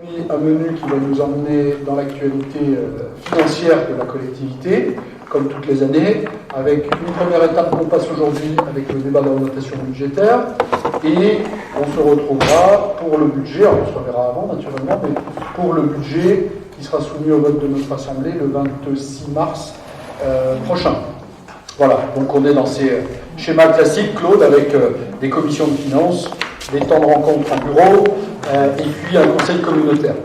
Un menu qui va nous emmener dans l'actualité financière de la collectivité, comme toutes les années, avec une première étape qu'on passe aujourd'hui avec le débat d'orientation budgétaire, et on se retrouvera pour le budget, alors on se reverra avant naturellement, mais pour le budget qui sera soumis au vote de notre Assemblée le 26 mars prochain. Voilà, donc on est dans ces schémas classiques, Claude, avec des commissions de finances, des temps de rencontre en bureau, et puis un conseil communautaire.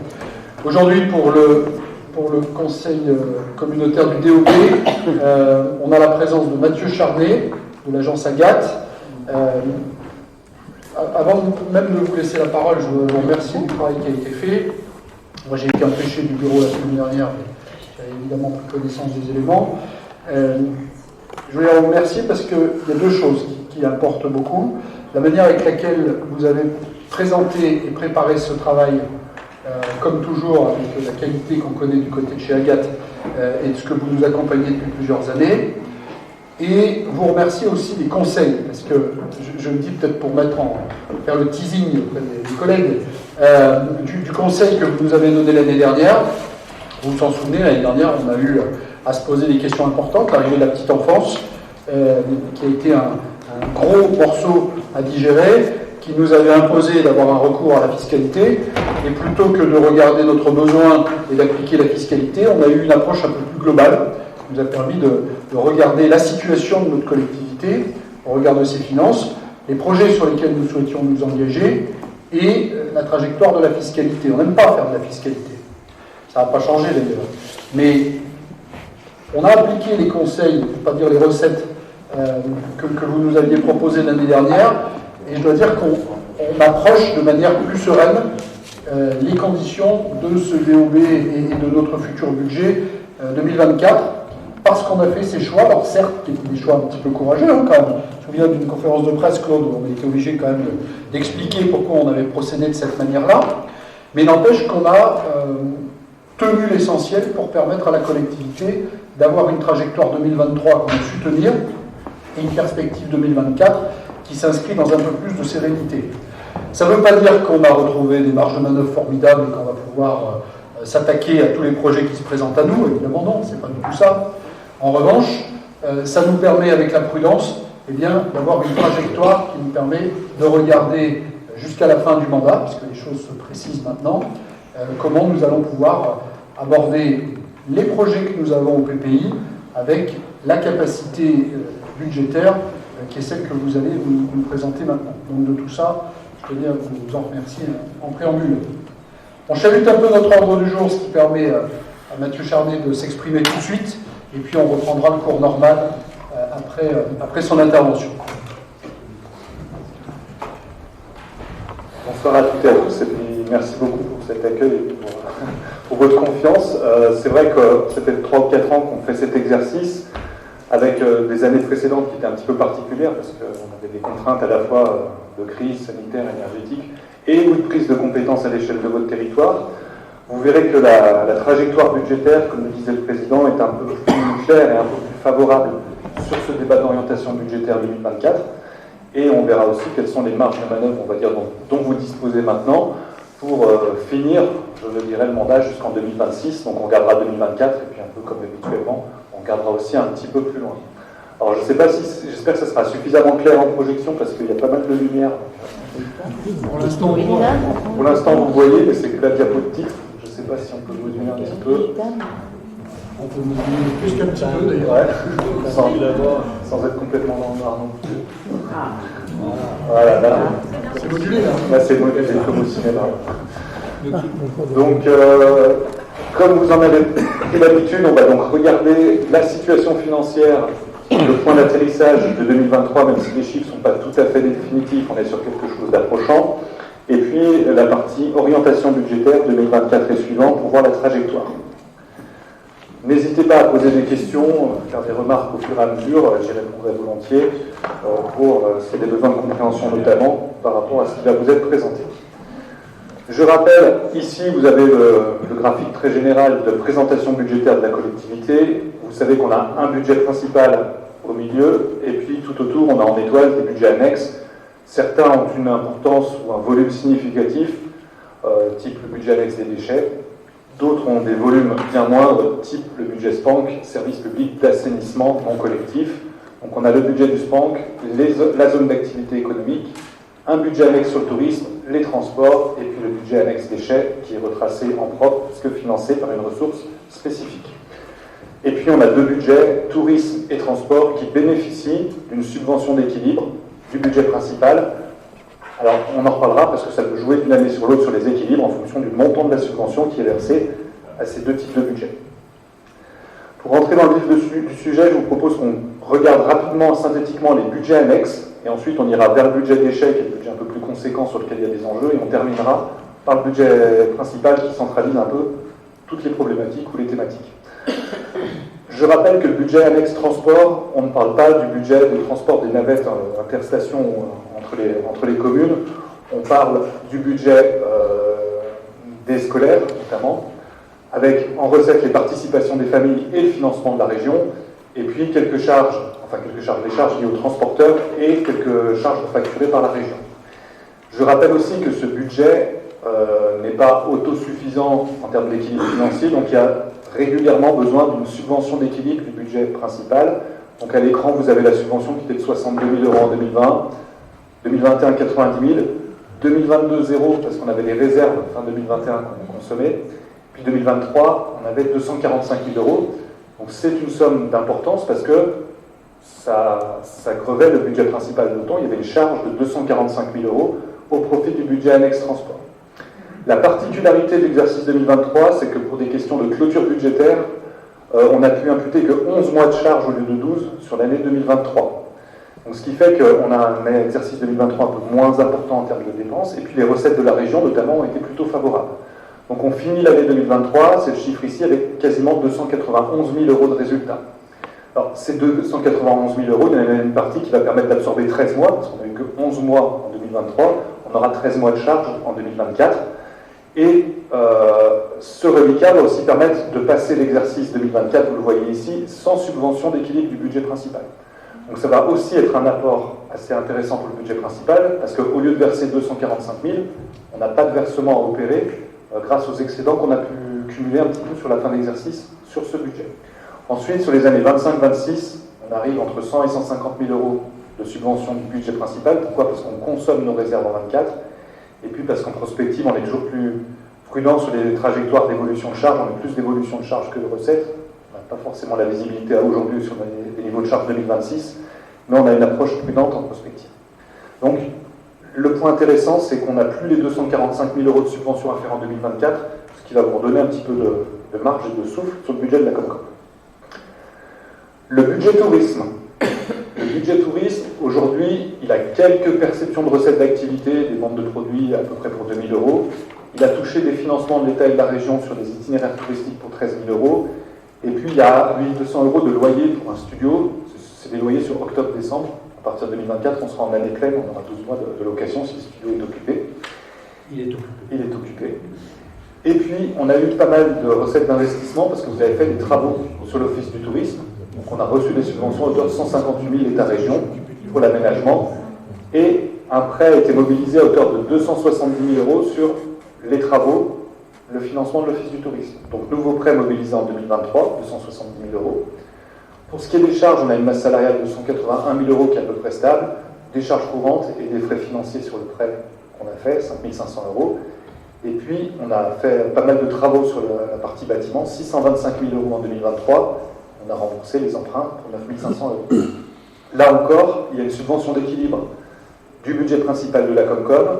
Aujourd'hui, pour le conseil communautaire du DOP, on a la présence de Mathieu Charnet, de l'agence Agathe. Avant même de vous laisser la parole, je vous remercie du travail qui a été fait. Moi, j'ai été empêché du bureau la semaine dernière, mais j'avais évidemment pris connaissance des éléments. Je voulais vous remercier parce qu'il y a deux choses qui importent beaucoup. La manière avec laquelle vous avez présenté et préparé ce travail, comme toujours, avec la qualité qu'on connaît du côté de chez Agathe, et de ce que vous nous accompagnez depuis plusieurs années. Et vous remercier aussi des conseils, parce que je le dis peut-être pour faire le teasing auprès des collègues, du conseil que vous nous avez donné l'année dernière. Vous vous en souvenez, l'année dernière, on a eu à se poser des questions importantes, l'arrivée de la petite enfance, qui a été un gros morceau à digérer, qui nous avait imposé d'avoir un recours à la fiscalité, et plutôt que de regarder notre besoin et d'appliquer la fiscalité, on a eu une approche un peu plus globale, qui nous a permis de regarder la situation de notre collectivité, au regard de ses finances, les projets sur lesquels nous souhaitions nous engager, et la trajectoire de la fiscalité. On n'aime pas faire de la fiscalité. Ça n'a pas changé d'ailleurs. Mais on a appliqué les conseils, pour ne pas dire les recettes, que vous nous aviez proposées l'année dernière, et je dois dire qu'on approche de manière plus sereine les conditions de ce DOB et de notre futur budget 2024, parce qu'on a fait ces choix, alors certes, qui étaient des choix un petit peu courageux, quand même. Je me souviens d'une conférence de presse, Claude, où on a été obligé quand même d'expliquer pourquoi on avait procédé de cette manière-là, mais n'empêche qu'on a tenu l'essentiel pour permettre à la collectivité d'avoir une trajectoire 2023 qu'on a su tenir, et une perspective 2024 qui s'inscrit dans un peu plus de sérénité. Ça ne veut pas dire qu'on a retrouvé des marges de manœuvre formidables et qu'on va pouvoir s'attaquer à tous les projets qui se présentent à nous, évidemment non, c'est pas du tout ça. En revanche, ça nous permet avec la prudence d'avoir une trajectoire qui nous permet de regarder jusqu'à la fin du mandat, puisque les choses se précisent maintenant, comment nous allons pouvoir aborder les projets que nous avons au PPI avec la capacité budgétaire qui est celle que vous allez nous présenter maintenant. Donc de tout ça, je tenais à vous en remercier en préambule. On chalute un peu notre ordre du jour, ce qui permet à Mathieu Charnet de s'exprimer tout de suite, et puis on reprendra le cours normal après son intervention. Bonsoir à toutes et à tous, et puis merci beaucoup pour cet accueil et pour votre confiance. C'est vrai que ça fait 3 ou 4 ans qu'on fait cet exercice, avec des années précédentes qui étaient un petit peu particulières, parce qu'on avait des contraintes à la fois de crise sanitaire, énergétique, et ou de prise de compétences à l'échelle de votre territoire. Vous verrez que la trajectoire budgétaire, comme le disait le Président, est un peu plus claire et un peu plus favorable sur ce débat d'orientation budgétaire 2024. Et on verra aussi quelles sont les marges de manœuvre, on va dire, dont vous disposez maintenant pour finir, je le dirais, le mandat jusqu'en 2026. Donc on regardera 2024, et puis un peu comme habituellement, on regardera aussi un petit peu plus loin. Alors je ne sais pas si, j'espère que ça sera suffisamment clair en projection, parce qu'il y a pas mal de lumière. Pour l'instant, vous voyez, mais c'est que la diapo de titre. Je ne sais pas si on peut moduler un petit peu. On peut moduler plus qu'un petit peu d'ailleurs. Ouais. Sans être complètement dans le noir non plus. Voilà, là. C'est modulé là. Là, c'est modulé comme au cinéma. Donc, comme vous en avez pris l'habitude, on va donc regarder la situation financière, le point d'atterrissage de 2023, même si les chiffres ne sont pas tout à fait définitifs, on est sur quelque chose d'approchant. Et puis la partie orientation budgétaire 2024 et suivant pour voir la trajectoire. N'hésitez pas à poser des questions, faire des remarques au fur et à mesure, j'y répondrai volontiers, pour s'il y a des besoins de compréhension notamment par rapport à ce qui va vous être présenté. Je rappelle, ici vous avez le graphique très général de présentation budgétaire de la collectivité. Vous savez qu'on a un budget principal au milieu, et puis tout autour on a en étoile des budgets annexes. Certains ont une importance ou un volume significatif, type le budget annexe des déchets. D'autres ont des volumes bien moindres, type le budget SPANC, service public d'assainissement non collectif. Donc on a le budget du SPANC, la zone d'activité économique, un budget annexe sur le tourisme, les transports, et puis le budget annexe déchets qui est retracé en propre, puisque financé par une ressource spécifique. Et puis on a deux budgets, tourisme et transport, qui bénéficient d'une subvention d'équilibre du budget principal. Alors on en reparlera parce que ça peut jouer d'une année sur l'autre sur les équilibres en fonction du montant de la subvention qui est versée à ces deux types de budgets. Pour rentrer dans le vif du sujet, je vous propose qu'on regarde rapidement, synthétiquement les budgets annexes, et ensuite on ira vers le budget déchets, qui est le budget un peu plus conséquent sur lequel il y a des enjeux, et on terminera par le budget principal qui centralise un peu toutes les problématiques ou les thématiques. Je rappelle que le budget annexe transport, on ne parle pas du budget de transport des navettes interstations entre les communes, on parle du budget des scolaires notamment, avec en recette les participations des familles et le financement de la région, et puis les charges liées aux transporteurs et quelques charges facturées par la région. Je rappelle aussi que ce budget n'est pas autosuffisant en termes d'équilibre financier, donc il y a régulièrement besoin d'une subvention d'équilibre du budget principal. Donc à l'écran, vous avez la subvention qui était de 62 000 € en 2020, 2021 90 000, 2022 0 parce qu'on avait les réserves fin 2021 qu'on consommait, puis 2023 on avait 245 000 €. Donc c'est une somme d'importance parce que ça crevait le budget principal d'autant. Il y avait une charge de 245 000 € au profit du budget annexe transport. La particularité de l'exercice 2023, c'est que pour des questions de clôture budgétaire, on a pu imputer que 11 mois de charge au lieu de 12 sur l'année 2023. Donc, ce qui fait qu'on a un exercice 2023 un peu moins important en termes de dépenses, et puis les recettes de la région, notamment, ont été plutôt favorables. Donc on finit l'année 2023, c'est le chiffre ici, avec quasiment 291 000 € de résultats. Alors ces 291 000 €, il y en a une partie qui va permettre d'absorber 13 mois, parce qu'on n'a eu que 11 mois en 2023, on aura 13 mois de charge en 2024. Et ce reliquat va aussi permettre de passer l'exercice 2024, vous le voyez ici, sans subvention d'équilibre du budget principal. Donc ça va aussi être un apport assez intéressant pour le budget principal, parce qu'au lieu de verser 245 000, on n'a pas de versement à opérer grâce aux excédents qu'on a pu cumuler un petit peu sur la fin de l'exercice sur ce budget. Ensuite, sur les années 25-26, on arrive entre 100 et 150 000 € de subvention du budget principal. Pourquoi? Parce qu'on consomme nos réserves en 24. Et puis parce qu'en prospective, on est toujours plus prudent sur les trajectoires d'évolution de charge. On a plus d'évolution de charge que de recettes. On n'a pas forcément la visibilité à aujourd'hui sur les niveaux de charge 2026, mais on a une approche prudente en prospective. Donc, le point intéressant, c'est qu'on n'a plus les 245 000 € de subvention à faire en 2024, ce qui va vous redonner un petit peu de marge et de souffle sur le budget de la Comcom. Le budget tourisme. Le budget tourisme, aujourd'hui, il a quelques perceptions de recettes d'activité, des ventes de produits à peu près pour 2 000 €. Il a touché des financements de l'État et de la région sur des itinéraires touristiques pour 13 000 €. Et puis, il y a 1 200 € de loyer pour un studio. C'est des loyers sur octobre-décembre. À partir de 2024, on sera en année pleine, on aura 12 mois de location si le studio est occupé. Il est occupé. Et puis, on a eu pas mal de recettes d'investissement parce que vous avez fait des travaux sur l'Office du tourisme. Donc, on a reçu des subventions à hauteur de 158 000 État-région pour l'aménagement. Et un prêt a été mobilisé à hauteur de 270 000 € sur les travaux, le financement de l'Office du tourisme. Donc, nouveau prêt mobilisé en 2023, 270 000 €. Pour ce qui est des charges, on a une masse salariale de 181 000 € qui est à peu près stable, des charges courantes et des frais financiers sur le prêt qu'on a fait, 5 500 €. Et puis, on a fait pas mal de travaux sur la partie bâtiment, 625 000 € en 2023. On a remboursé les emprunts pour 9 500 €. Là encore, il y a une subvention d'équilibre du budget principal de la Comcom.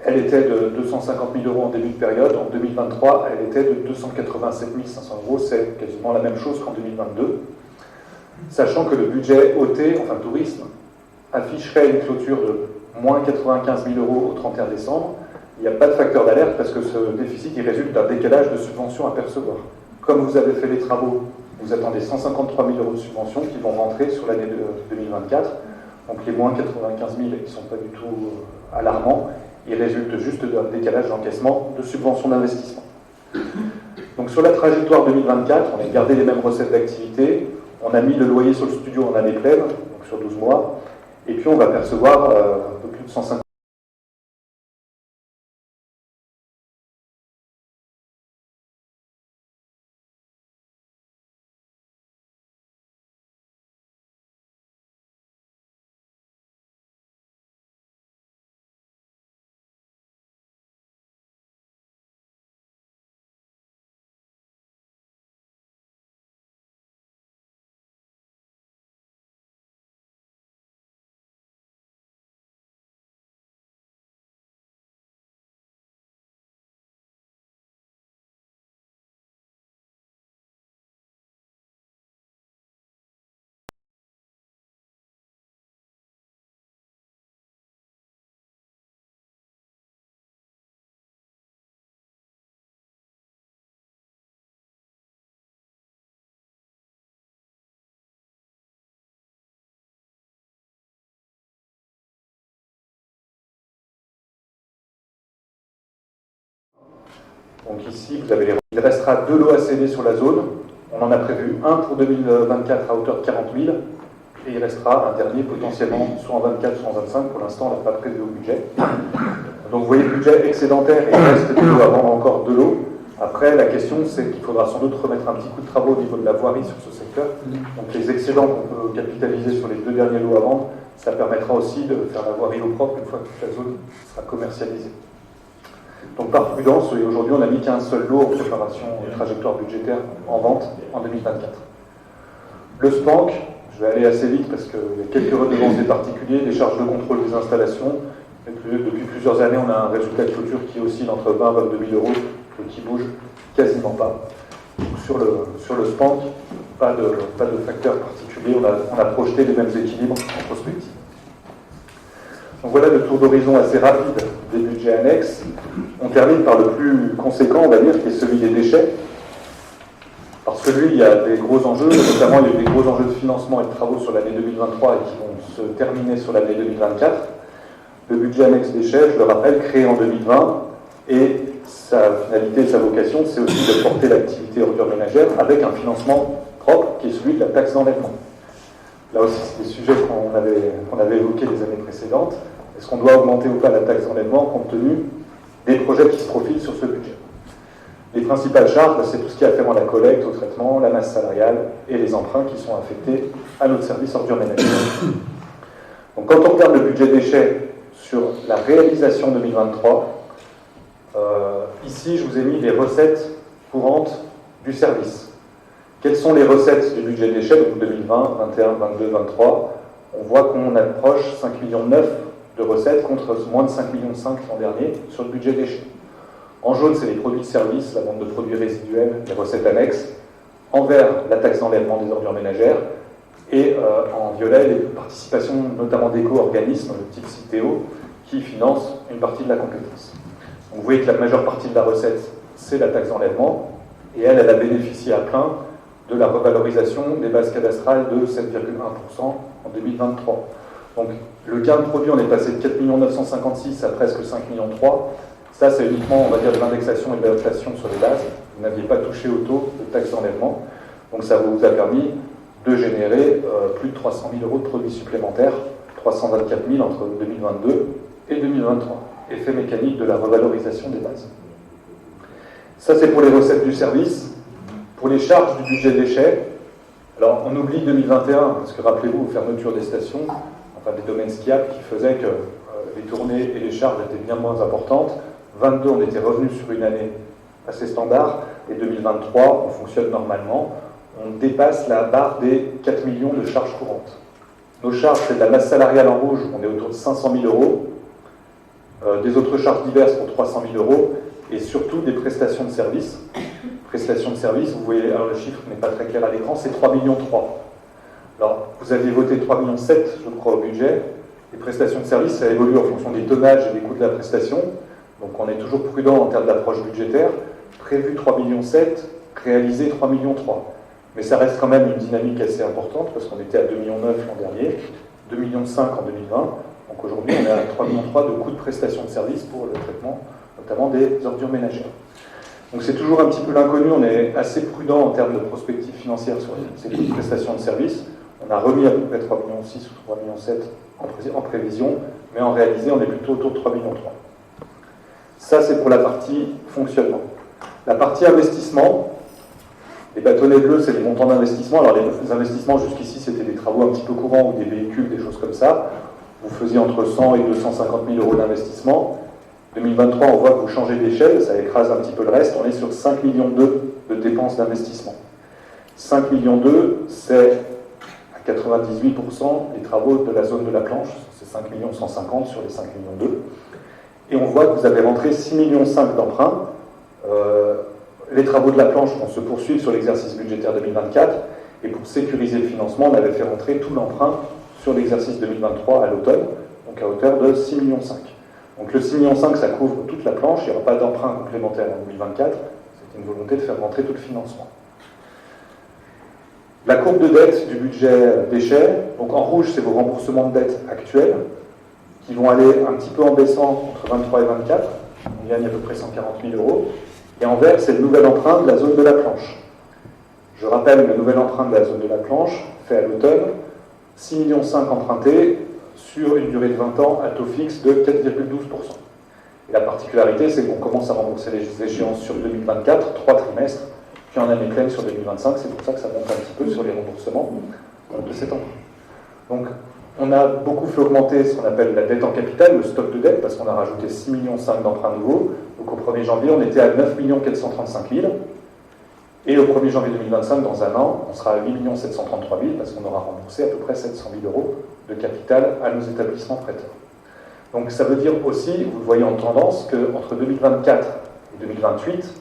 Elle était de 250 000 € en début de période. En 2023, elle était de 287 500 €. C'est quasiment la même chose qu'en 2022. Sachant que le budget OT, enfin tourisme, afficherait une clôture de moins 95 000 € au 31 décembre. Il n'y a pas de facteur d'alerte parce que ce déficit il résulte d'un décalage de subventions à percevoir. Comme vous avez fait les travaux, vous attendez 153 000 € de subventions qui vont rentrer sur l'année 2024. Donc les moins 95 000 qui ne sont pas du tout alarmants, ils résultent juste d'un décalage d'encaissement de subventions d'investissement. Donc sur la trajectoire 2024, on a gardé les mêmes recettes d'activité, on a mis le loyer sur le studio en année pleine, donc sur 12 mois, et puis on va percevoir un peu plus de 150 Donc ici, vous avez il restera 2 lots à céder sur la zone. On en a prévu un pour 2024 à hauteur de 40 000, et il restera un dernier potentiellement soit en 24, soit en 25. Pour l'instant, on n'a pas prévu au budget. Donc vous voyez le budget excédentaire, et il reste des lots à vendre, encore 2 lots. Après, la question, c'est qu'il faudra sans doute remettre un petit coup de travaux au niveau de la voirie sur ce secteur. Donc les excédents qu'on peut capitaliser sur les 2 derniers lots à vendre, ça permettra aussi de faire la voirie au propre une fois que toute la zone sera commercialisée. Donc par prudence, aujourd'hui on n'a mis qu'un seul lot en préparation trajectoire budgétaire en vente en 2024. Le SPANC, je vais aller assez vite parce qu'il y a quelques redevances des particuliers, des charges de contrôle des installations. Depuis plusieurs années, on a un résultat de clôture qui oscille entre 20 et 22 000 euros et qui bouge quasiment pas. Donc sur le SPANC, pas de facteur particulier, on a projeté les mêmes équilibres en prospective. Donc voilà le tour d'horizon assez rapide des budgets annexes. On termine par le plus conséquent, on va dire, qui est celui des déchets. Parce que lui, il y a des gros enjeux, notamment il y a des gros enjeux de financement et de travaux sur l'année 2023 et qui vont se terminer sur l'année 2024. Le budget annexe déchets, je le rappelle, créé en 2020, et sa finalité, sa vocation, c'est aussi de porter l'activité ordure ménagère avec un financement propre qui est celui de la taxe d'enlèvement. Là aussi, c'est des sujets qu'on avait évoqués les années précédentes. Est-ce qu'on doit augmenter ou pas la taxe d'enlèvement compte tenu des projets qui se profilent sur ce budget? Les principales charges, c'est tout ce qui a afférent à la collecte, au traitement, la masse salariale et les emprunts qui sont affectés à notre service ordure ménagère. Donc quand on regarde le budget déchets sur la réalisation 2023, ici je vous ai mis les recettes courantes du service. Quelles sont les recettes du budget déchets, donc 2020, 21, 22, 23? On voit qu'on approche 5,9 millions de recettes contre moins de 5,5 millions l'an dernier sur le budget déchets. En jaune, c'est les produits de service, la vente de produits résiduels, les recettes annexes. En vert, la taxe d'enlèvement des ordures ménagères. Et en violet, les participations notamment d'éco-organismes, le type Citeo, qui financent une partie de la compétence. Donc vous voyez que la majeure partie de la recette, c'est la taxe d'enlèvement, et elle a bénéficié à plein de la revalorisation des bases cadastrales de 7,1% en 2023. Donc le gain de produit, on est passé de 4 956 000 à presque 5,3 millions. Ça, c'est uniquement, on va dire, de l'indexation et de l'inflation sur les bases. Vous n'aviez pas touché au taux de taxe d'enlèvement. Donc ça vous a permis de générer plus de 300 000 euros de produits supplémentaires, 324 000 entre 2022 et 2023. Effet mécanique de la revalorisation des bases. Ça, c'est pour les recettes du service. Pour les charges du budget déchets, alors on oublie 2021, parce que rappelez-vous, fermeture des stations, enfin des domaines skiables qui faisaient que les tournées et les charges étaient bien moins importantes. 22, on était revenu sur une année assez standard, et 2023, on fonctionne normalement. On dépasse la barre des 4 millions de charges courantes. Nos charges, c'est de la masse salariale en rouge, on est autour de 500 000 euros, des autres charges diverses pour 300 000 euros, et surtout des prestations de services. Prestations de services, vous voyez, alors le chiffre n'est pas très clair à l'écran, c'est 3,3 millions. Alors, vous aviez voté 3,7 millions, je crois, au budget. Les prestations de services, ça évolue en fonction des tonnages et des coûts de la prestation. Donc on est toujours prudent en termes d'approche budgétaire. Prévu 3,7 millions, réalisé 3,3 millions. Mais ça reste quand même une dynamique assez importante, parce qu'on était à 2,9 millions l'an dernier, 2,5 millions en 2020. Donc aujourd'hui, on est à 3,3 millions de coûts de prestation de services pour le traitement, notamment des ordures ménagères. Donc c'est toujours un petit peu l'inconnu, on est assez prudent en termes de prospective financière sur ces coûts de prestation de services. On a remis à peu près 3,6 millions ou 3,7 millions en prévision, mais en réalisé, on est plutôt autour de 3,3 millions. Ça, c'est pour la partie fonctionnement. La partie investissement, les bâtonnets bleus, c'est les montants d'investissement. Alors les investissements, jusqu'ici, c'était des travaux un petit peu courants ou des véhicules, des choses comme ça. Vous faisiez entre 100 et 250 000 euros d'investissement. 2023, on voit que vous changez d'échelle, ça écrase un petit peu le reste. On est sur 5,2 millions de dépenses d'investissement. 5,2 millions, c'est à 98% les travaux de la zone de la planche. C'est 5,150 millions sur les 5,2 millions. Et on voit que vous avez rentré 6,5 millions d'emprunts. Les travaux de la planche vont se poursuivre sur l'exercice budgétaire 2024. Et pour sécuriser le financement, on avait fait rentrer tout l'emprunt sur l'exercice 2023 à l'automne, donc à hauteur de 6,5 millions. Donc le 6,5 millions, ça couvre toute la planche, il n'y aura pas d'emprunt complémentaire en 2024, c'est une volonté de faire rentrer tout le financement. La courbe de dette du budget déchets, donc en rouge, c'est vos remboursements de dette actuels, qui vont aller un petit peu en baissant entre 23 et 24, on gagne à peu près 140 000 euros, Et en vert, c'est le nouvel emprunt de la zone de la planche. Je rappelle, le nouvel emprunt de la zone de la planche, fait à l'automne, 6,5 millions empruntés sur une durée de 20 ans à taux fixe de 4,12%. Et la particularité, c'est qu'on commence à rembourser les échéances sur 2024, 3 trimestres, puis en année pleine sur 2025. C'est pour ça que ça monte un petit peu sur les remboursements de cet emprunt. Donc, on a beaucoup fait augmenter ce qu'on appelle la dette en capital, le stock de dette, parce qu'on a rajouté 6,5 millions d'emprunts nouveaux. Donc, au 1er janvier, on était à 9 435 000. Et au 1er janvier 2025, dans un an, on sera à 8 733 000 parce qu'on aura remboursé à peu près 700 000 euros de capital à nos établissements prêteurs. Donc ça veut dire aussi, vous le voyez en tendance, qu'entre 2024 et 2028,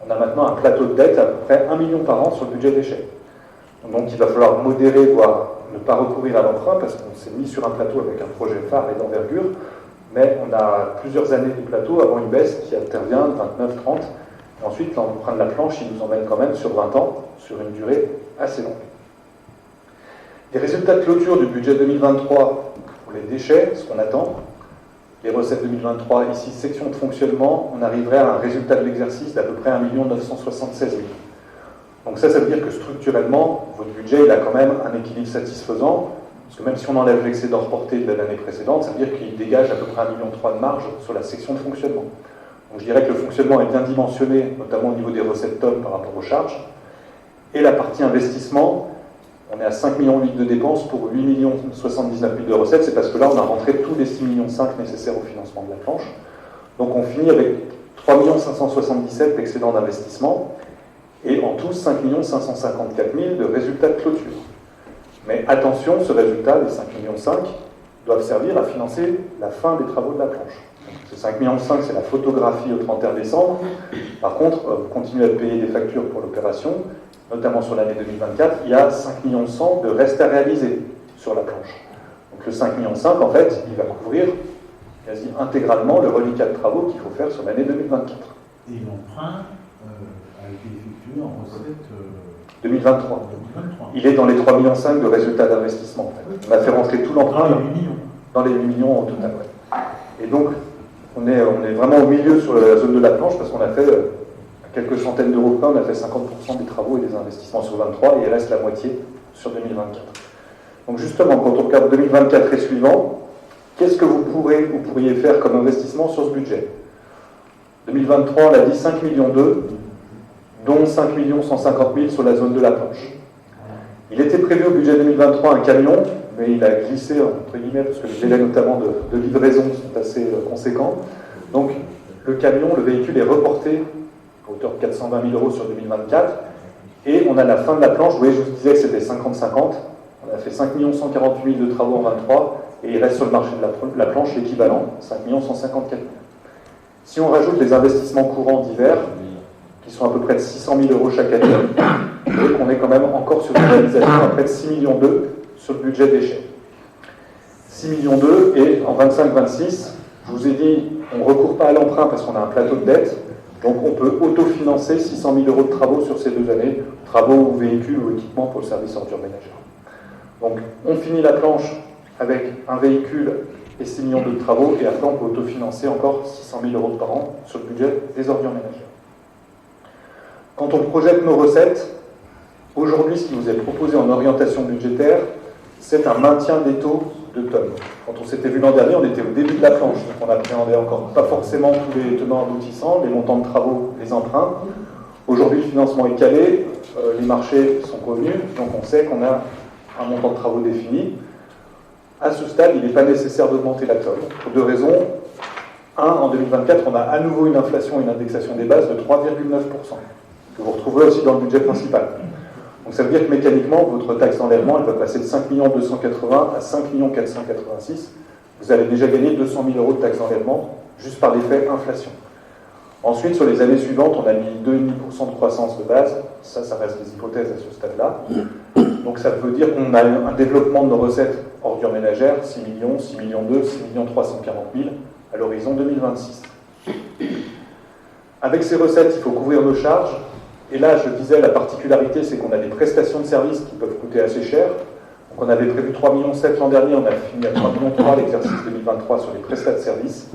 on a maintenant un plateau de dette à peu près 1 million par an sur le budget déchets. Donc il va falloir modérer, voire ne pas recourir à l'emprunt parce qu'on s'est mis sur un plateau avec un projet phare et d'envergure, mais on a plusieurs années de plateau avant une baisse qui intervient 29-30. Ensuite, l'emprunt de la planche, il nous emmène quand même sur 20 ans, sur une durée assez longue. Les résultats de clôture du budget 2023 pour les déchets, ce qu'on attend, les recettes 2023, ici, section de fonctionnement, on arriverait à un résultat de l'exercice d'à peu près 1 976 000. Donc ça veut dire que structurellement, votre budget, il a quand même un équilibre satisfaisant, parce que même si on enlève l'excédent reporté de l'année précédente, ça veut dire qu'il dégage à peu près 1,3 million de marge sur la section de fonctionnement. Donc je dirais que le fonctionnement est bien dimensionné, notamment au niveau des recettes tonnes par rapport aux charges. Et la partie investissement, on est à 5,8 millions de dépenses pour 8,079 000 de recettes. C'est parce que là, on a rentré tous les 6,5 millions nécessaires au financement de la planche. Donc on finit avec 3 577 000 d'excédent d'investissement et en tout 5 554 000 de résultats de clôture. Mais attention, ce résultat, les 5,5 millions, doivent servir à financer la fin des travaux de la planche. Ces 5,5 millions, c'est la photographie au 31 décembre. Par contre, vous continuez à payer des factures pour l'opération, notamment sur l'année 2024. Il y a 5,1 millions de reste à réaliser sur la planche. Donc le 5,5 millions, en fait, il va couvrir quasi intégralement le reliquat de travaux qu'il faut faire sur l'année 2024. Et l'emprunt a été effectué en recette 2023. Il est dans les 3,5 millions de résultats d'investissement. En fait. On a fait rentrer tout l'emprunt dans les 8 millions au total. Ouais. Et donc, on est vraiment au milieu sur la zone de la planche parce qu'on a fait quelques centaines d'euros près, on a fait 50% des travaux et des investissements sur 23 et il reste la moitié sur 2024. Donc justement, quand on regarde 2024 et suivant, qu'est-ce que vous pourriez faire comme investissement sur ce budget? 2023, on a dit 5,2 millions, dont 5 150 000 sur la zone de la planche. Il était prévu au budget 2023 un camion, mais il a glissé, entre guillemets, parce que les délais notamment de livraison sont assez conséquents. Donc le camion, le véhicule est reporté à hauteur de 420 000 euros sur 2024, et on a la fin de la planche. Vous voyez, je vous disais que c'était 50-50, on a fait 5 148 000 de travaux en 23, et il reste sur le marché de la planche l'équivalent, 5 154 000. Si on rajoute les investissements courants d'hiver, qui sont à peu près de 600 000 euros chaque année, vous voyez qu'on est quand même encore sur une réalisation à près de 6,2 millions sur le budget déchets. 6,2 millions et en 25-26, je vous ai dit, on ne recourt pas à l'emprunt parce qu'on a un plateau de dette, donc on peut autofinancer 600 000 euros de travaux sur ces 2 années, travaux ou véhicules ou équipements pour le service ordures ménagères. Donc on finit la planche avec un véhicule et 6 millions de travaux, et après on peut autofinancer encore 600 000 euros par an sur le budget des ordures ménagères. Quand on projette nos recettes, aujourd'hui, ce qui vous est proposé en orientation budgétaire, c'est un maintien des taux de tonnes. Quand on s'était vu l'an dernier, on était au début de la planche, donc on appréhendait encore pas forcément tous les tenants aboutissants, les montants de travaux, les emprunts. Aujourd'hui, le financement est calé, les marchés sont convenus, donc on sait qu'on a un montant de travaux défini. À ce stade, il n'est pas nécessaire d'augmenter la tonne, pour 2 raisons. En 2024, on a à nouveau une inflation et une indexation des bases de 3,9%. Que vous retrouverez aussi dans le budget principal. Donc ça veut dire que mécaniquement, votre taxe d'enlèvement, elle va passer de 5 280 à 5 486. Vous allez déjà gagner 200 000 euros de taxe d'enlèvement, juste par l'effet inflation. Ensuite, sur les années suivantes, on a mis 2,5% de croissance de base. Ça reste des hypothèses à ce stade-là. Donc ça veut dire qu'on a un développement de nos recettes ordures ménagères, 6 millions, 6 millions 2, 6 340 000 à l'horizon 2026. Avec ces recettes, il faut couvrir nos charges. Et là, je disais, la particularité, c'est qu'on a des prestations de services qui peuvent coûter assez cher. Donc on avait prévu 3,7 millions l'an dernier, on a fini à 3,3 millions l'exercice 2023 sur les prestations de services.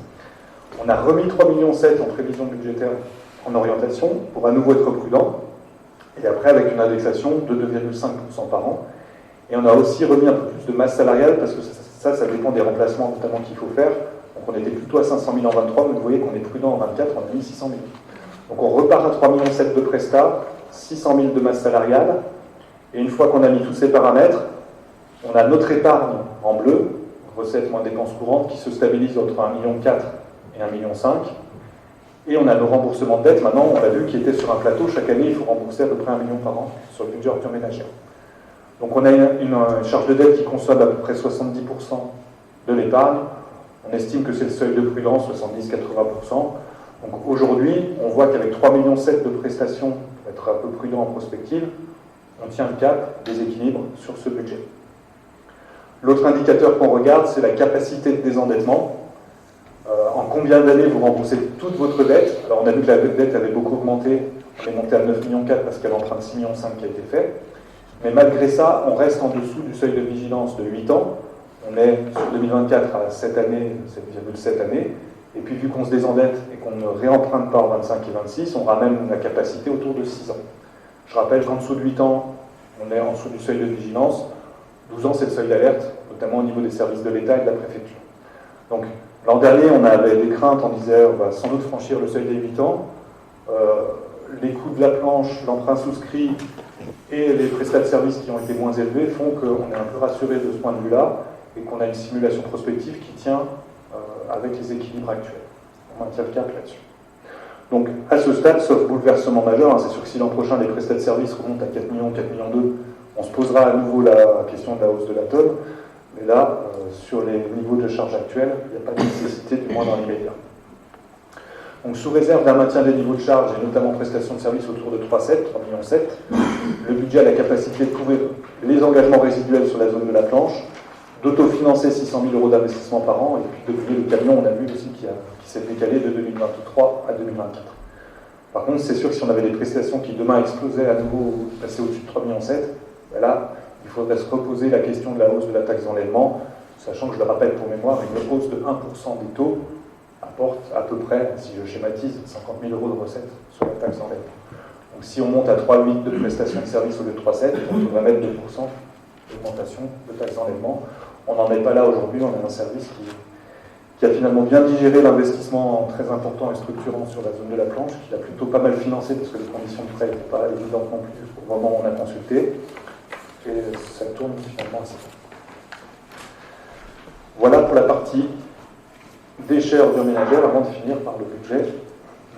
On a remis 3,7 millions en prévision budgétaire en orientation pour à nouveau être prudent, et après avec une indexation de 2,5% par an. Et on a aussi remis un peu plus de masse salariale parce que ça dépend des remplacements notamment qu'il faut faire. Donc on était plutôt à 500 000 en 23, mais vous voyez qu'on est prudent en 24, on a mis 600 000. Donc on repart à 3,7 millions de prestats, 600 000 de masse salariale, et une fois qu'on a mis tous ces paramètres, on a notre épargne en bleu, recettes moins dépenses courantes, qui se stabilise entre 1,4 million et 1,5 million. Et on a nos remboursements de dette, maintenant, on l'a vu, qui étaient sur un plateau. Chaque année, il faut rembourser à peu près 1 million par an sur le budget ordure ménagère. Donc on a une charge de dette qui consomme à peu près 70% de l'épargne. On estime que c'est le seuil de prudence, 70-80%. Donc aujourd'hui, on voit qu'avec 3,7 millions de prestations, pour être un peu prudent en prospective, on tient le cap des équilibres sur ce budget. L'autre indicateur qu'on regarde, c'est la capacité de désendettement. En combien d'années vous remboursez toute votre dette? Alors on a vu que la dette avait beaucoup augmenté, on est monté à 9,5 millions parce qu'il y a l'emprunt de 6,5 millions qui a été fait. Mais malgré ça, on reste en dessous du seuil de vigilance de 8 ans. On est sur 2024 à 7 années, 7,7 années. Et puis vu qu'on se désendette et qu'on ne réemprunte pas en 25 et 26, on ramène la capacité autour de 6 ans. Je rappelle qu'en dessous de 8 ans, on est en dessous du seuil de vigilance. 12 ans, c'est le seuil d'alerte, notamment au niveau des services de l'État et de la préfecture. Donc, l'an dernier, on avait des craintes, on disait on va sans doute franchir le seuil des 8 ans. Les coûts de la planche, l'emprunt souscrit et les prestats de services qui ont été moins élevés font qu'on est un peu rassuré de ce point de vue-là et qu'on a une simulation prospective qui tient avec les équilibres actuels. On maintient le cap là-dessus. Donc, à ce stade, sauf bouleversement majeur, c'est sûr que si l'an prochain les prestats de services remontent à 4 millions, 4 millions 2, on se posera à nouveau la question de la hausse de la tonne. Mais là, sur les niveaux de charge actuels, il n'y a pas de nécessité, du moins dans l'immédiat. Donc, sous réserve d'un maintien des niveaux de charge, et notamment prestations de services autour de 3,7 millions, le budget a la capacité de couvrir les engagements résiduels sur la zone de la planche, d'autofinancer 600 000 euros d'investissement par an, et puis depuis le camion, on a vu aussi qui s'est décalé de 2023 à 2024. Par contre, c'est sûr que si on avait des prestations qui demain explosaient à nouveau, passer au-dessus de 3,7 millions, ben là, il faudrait se reposer la question de la hausse de la taxe d'enlèvement, sachant que, je le rappelle pour mémoire, une hausse de 1% des taux apporte à peu près, si je schématise, 50 000 euros de recettes sur la taxe d'enlèvement. Donc si on monte à 3,8 de prestations de services au lieu de 3,7, on va mettre 2% d'augmentation de taxe d'enlèvement. On n'en est pas là aujourd'hui, on a un service qui a finalement bien digéré l'investissement très important et structurant sur la zone de la planche, qui l'a plutôt pas mal financé parce que les conditions de prêt n'étaient pas évidentes non plus au moment où on a consulté. Et ça tourne finalement assez bien. Voilà pour la partie déchets ordures ménagères avant de finir par le budget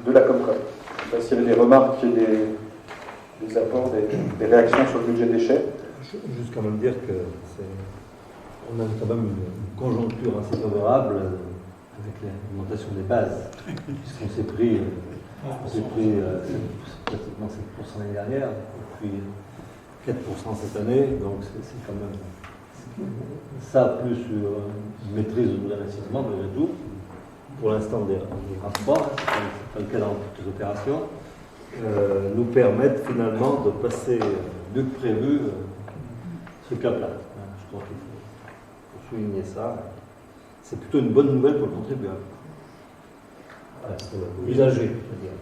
de la Comcom. Je ne sais pas s'il y avait des remarques et des apports, des réactions sur le budget déchets. Juste quand même dire que on a quand même une conjoncture assez favorable avec l'augmentation des bases, puisqu'on s'est pris pratiquement 7% l'année dernière, et puis 4% cette année, donc c'est quand même ça, plus une maîtrise de l'investissement de tout. Pour l'instant, des rapports, ce n'est pas le cas dans toutes les opérations, nous permettent finalement de passer mieux que prévu ce cap-là. Je crois qu'il faut souligner ça. C'est plutôt une bonne nouvelle pour le contribuable. Usager, je veux dire.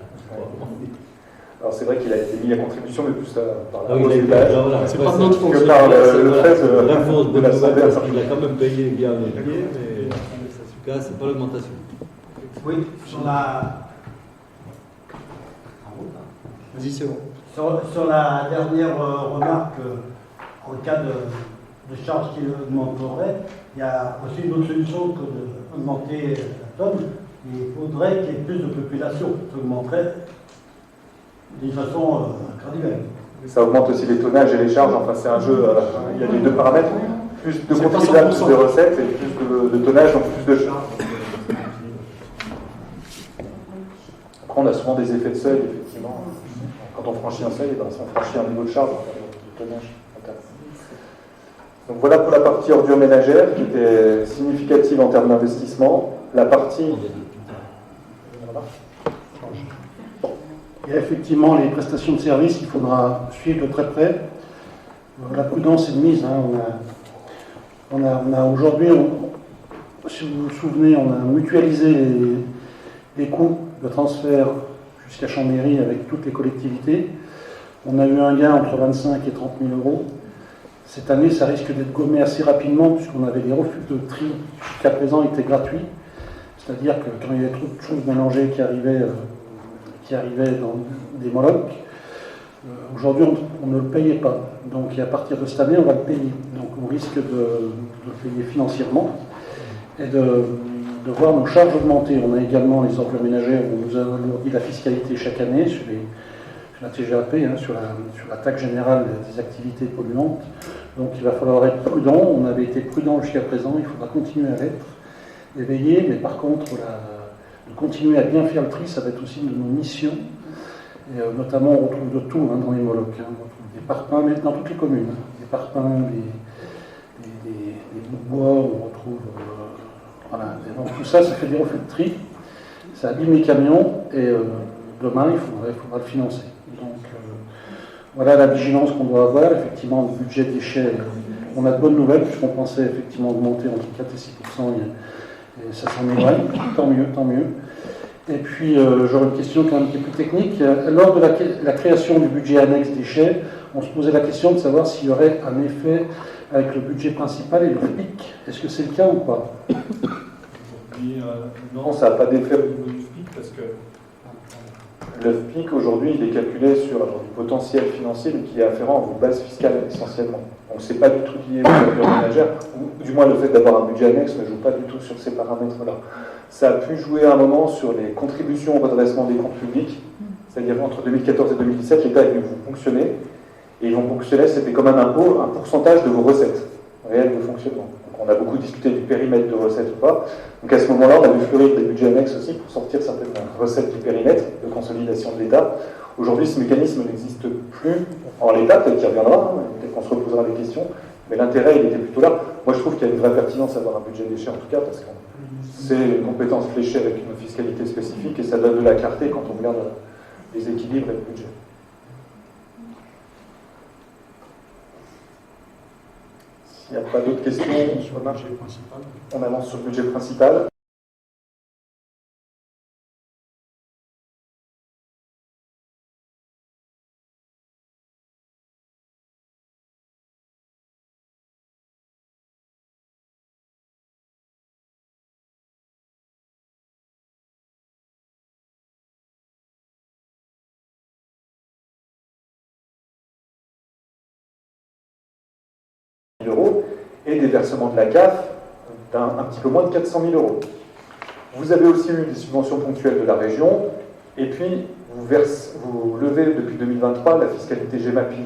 Alors c'est vrai qu'il a été mis à contribution, mais plus par la hausse des bases. C'est pas notre faute. Que par le fait de la santé. Il a quand même payé bien les pieds, mais en tout cas, c'est pas l'augmentation. Oui, sur la... Vas-y, c'est bon. Sur la dernière remarque, en cas de charge qui augmenterait, il y a aussi une autre solution que d'augmenter la tonne. Il faudrait qu'il y ait plus de population. Ça augmenterait d'une façon graduelle. Ça augmente aussi les tonnages et les charges. Enfin, c'est un jeu. Il y a les deux paramètres. Plus de contribuables, plus de recettes, et plus de tonnage, donc plus de charges. Après, on a souvent des effets de seuil, effectivement. Quand on franchit un seuil, on franchit un niveau de charge, de tonnage. Donc voilà pour la partie ordures ménagères, qui était significative en termes d'investissement. La partie... Il y a effectivement les prestations de services qu'il faudra suivre de très près. La prudence est de mise. On a aujourd'hui, si vous vous souvenez, on a mutualisé les coûts de transfert jusqu'à Chambéry avec toutes les collectivités. On a eu un gain entre 25 et 30 000 euros. Cette année, ça risque d'être gommé assez rapidement puisqu'on avait des refus de tri qui jusqu'à présent étaient gratuits. C'est-à-dire que quand il y avait trop de choses mélangées qui arrivaient dans des Molocs, aujourd'hui on ne le payait pas. Donc à partir de cette année, on va le payer. Donc on risque de le payer financièrement et de voir nos charges augmenter. On a également les emplois ménagers, on nous alourdit la fiscalité chaque année sur la TGAP, sur la taxe générale des activités polluantes. Donc il va falloir être prudent. On avait été prudent jusqu'à présent, il faudra continuer à l'être, éveiller, mais par contre, de continuer à bien faire le tri, ça va être aussi une de nos missions. Et, notamment, on retrouve de tout dans les Molocs. On retrouve des parpaings, mais dans toutes les communes. Des parpaings, des bouts de bois, on retrouve. Voilà. Et donc tout ça, ça fait des refus de tri. Ça abîme les camions et demain, il faudra le financer. Donc voilà la vigilance qu'on doit avoir. Effectivement, le budget déchets, on a de bonnes nouvelles, puisqu'on pensait effectivement augmenter entre 4 et 6%, et ça s'en éloigne. Tant mieux, tant mieux. Et puis, j'aurais une question quand même qui est plus technique. Lors de la création du budget annexe déchets, on se posait la question de savoir s'il y aurait un effet avec le budget principal et le FPIC. Est-ce que c'est le cas ou pas? Non, ça n'a pas d'effet au niveau du FPIC parce que le FPIC aujourd'hui il est calculé sur du potentiel financier mais qui est afférent à vos bases fiscales essentiellement. Donc c'est pas du tout lié aux mesures ménagères, ou du moins le fait d'avoir un budget annexe ne joue pas du tout sur ces paramètres-là. Ça a pu jouer à un moment sur les contributions au redressement des comptes publics, c'est-à-dire entre 2014 et 2017, l'État est venu vous ponctionner, et ils vont ponctionner, c'était comme un impôt, un pourcentage de vos recettes réelles de fonctionnement. Donc on a beaucoup discuté du périmètre de recettes ou pas. Donc à ce moment-là, on a vu fleurir des budgets annexes aussi pour sortir certaines recettes du périmètre de consolidation de l'État. Aujourd'hui, ce mécanisme n'existe plus en l'État, peut-être qu'il reviendra, peut-être qu'on se reposera des questions, mais l'intérêt, il était plutôt là. Moi, je trouve qu'il y a une vraie pertinence à avoir un budget déchets, en tout cas, parce que c'est une compétence fléchée avec une fiscalité spécifique et ça donne de la clarté quand on regarde les équilibres et le budget. S'il n'y a pas d'autres questions, Sur le budget principal. on avance sur le budget principal. Euros et des versements de la CAF d'un petit peu moins de 400 000 euros. Vous avez aussi eu des subventions ponctuelles de la région et puis vous levez depuis 2023 la fiscalité GEMAPI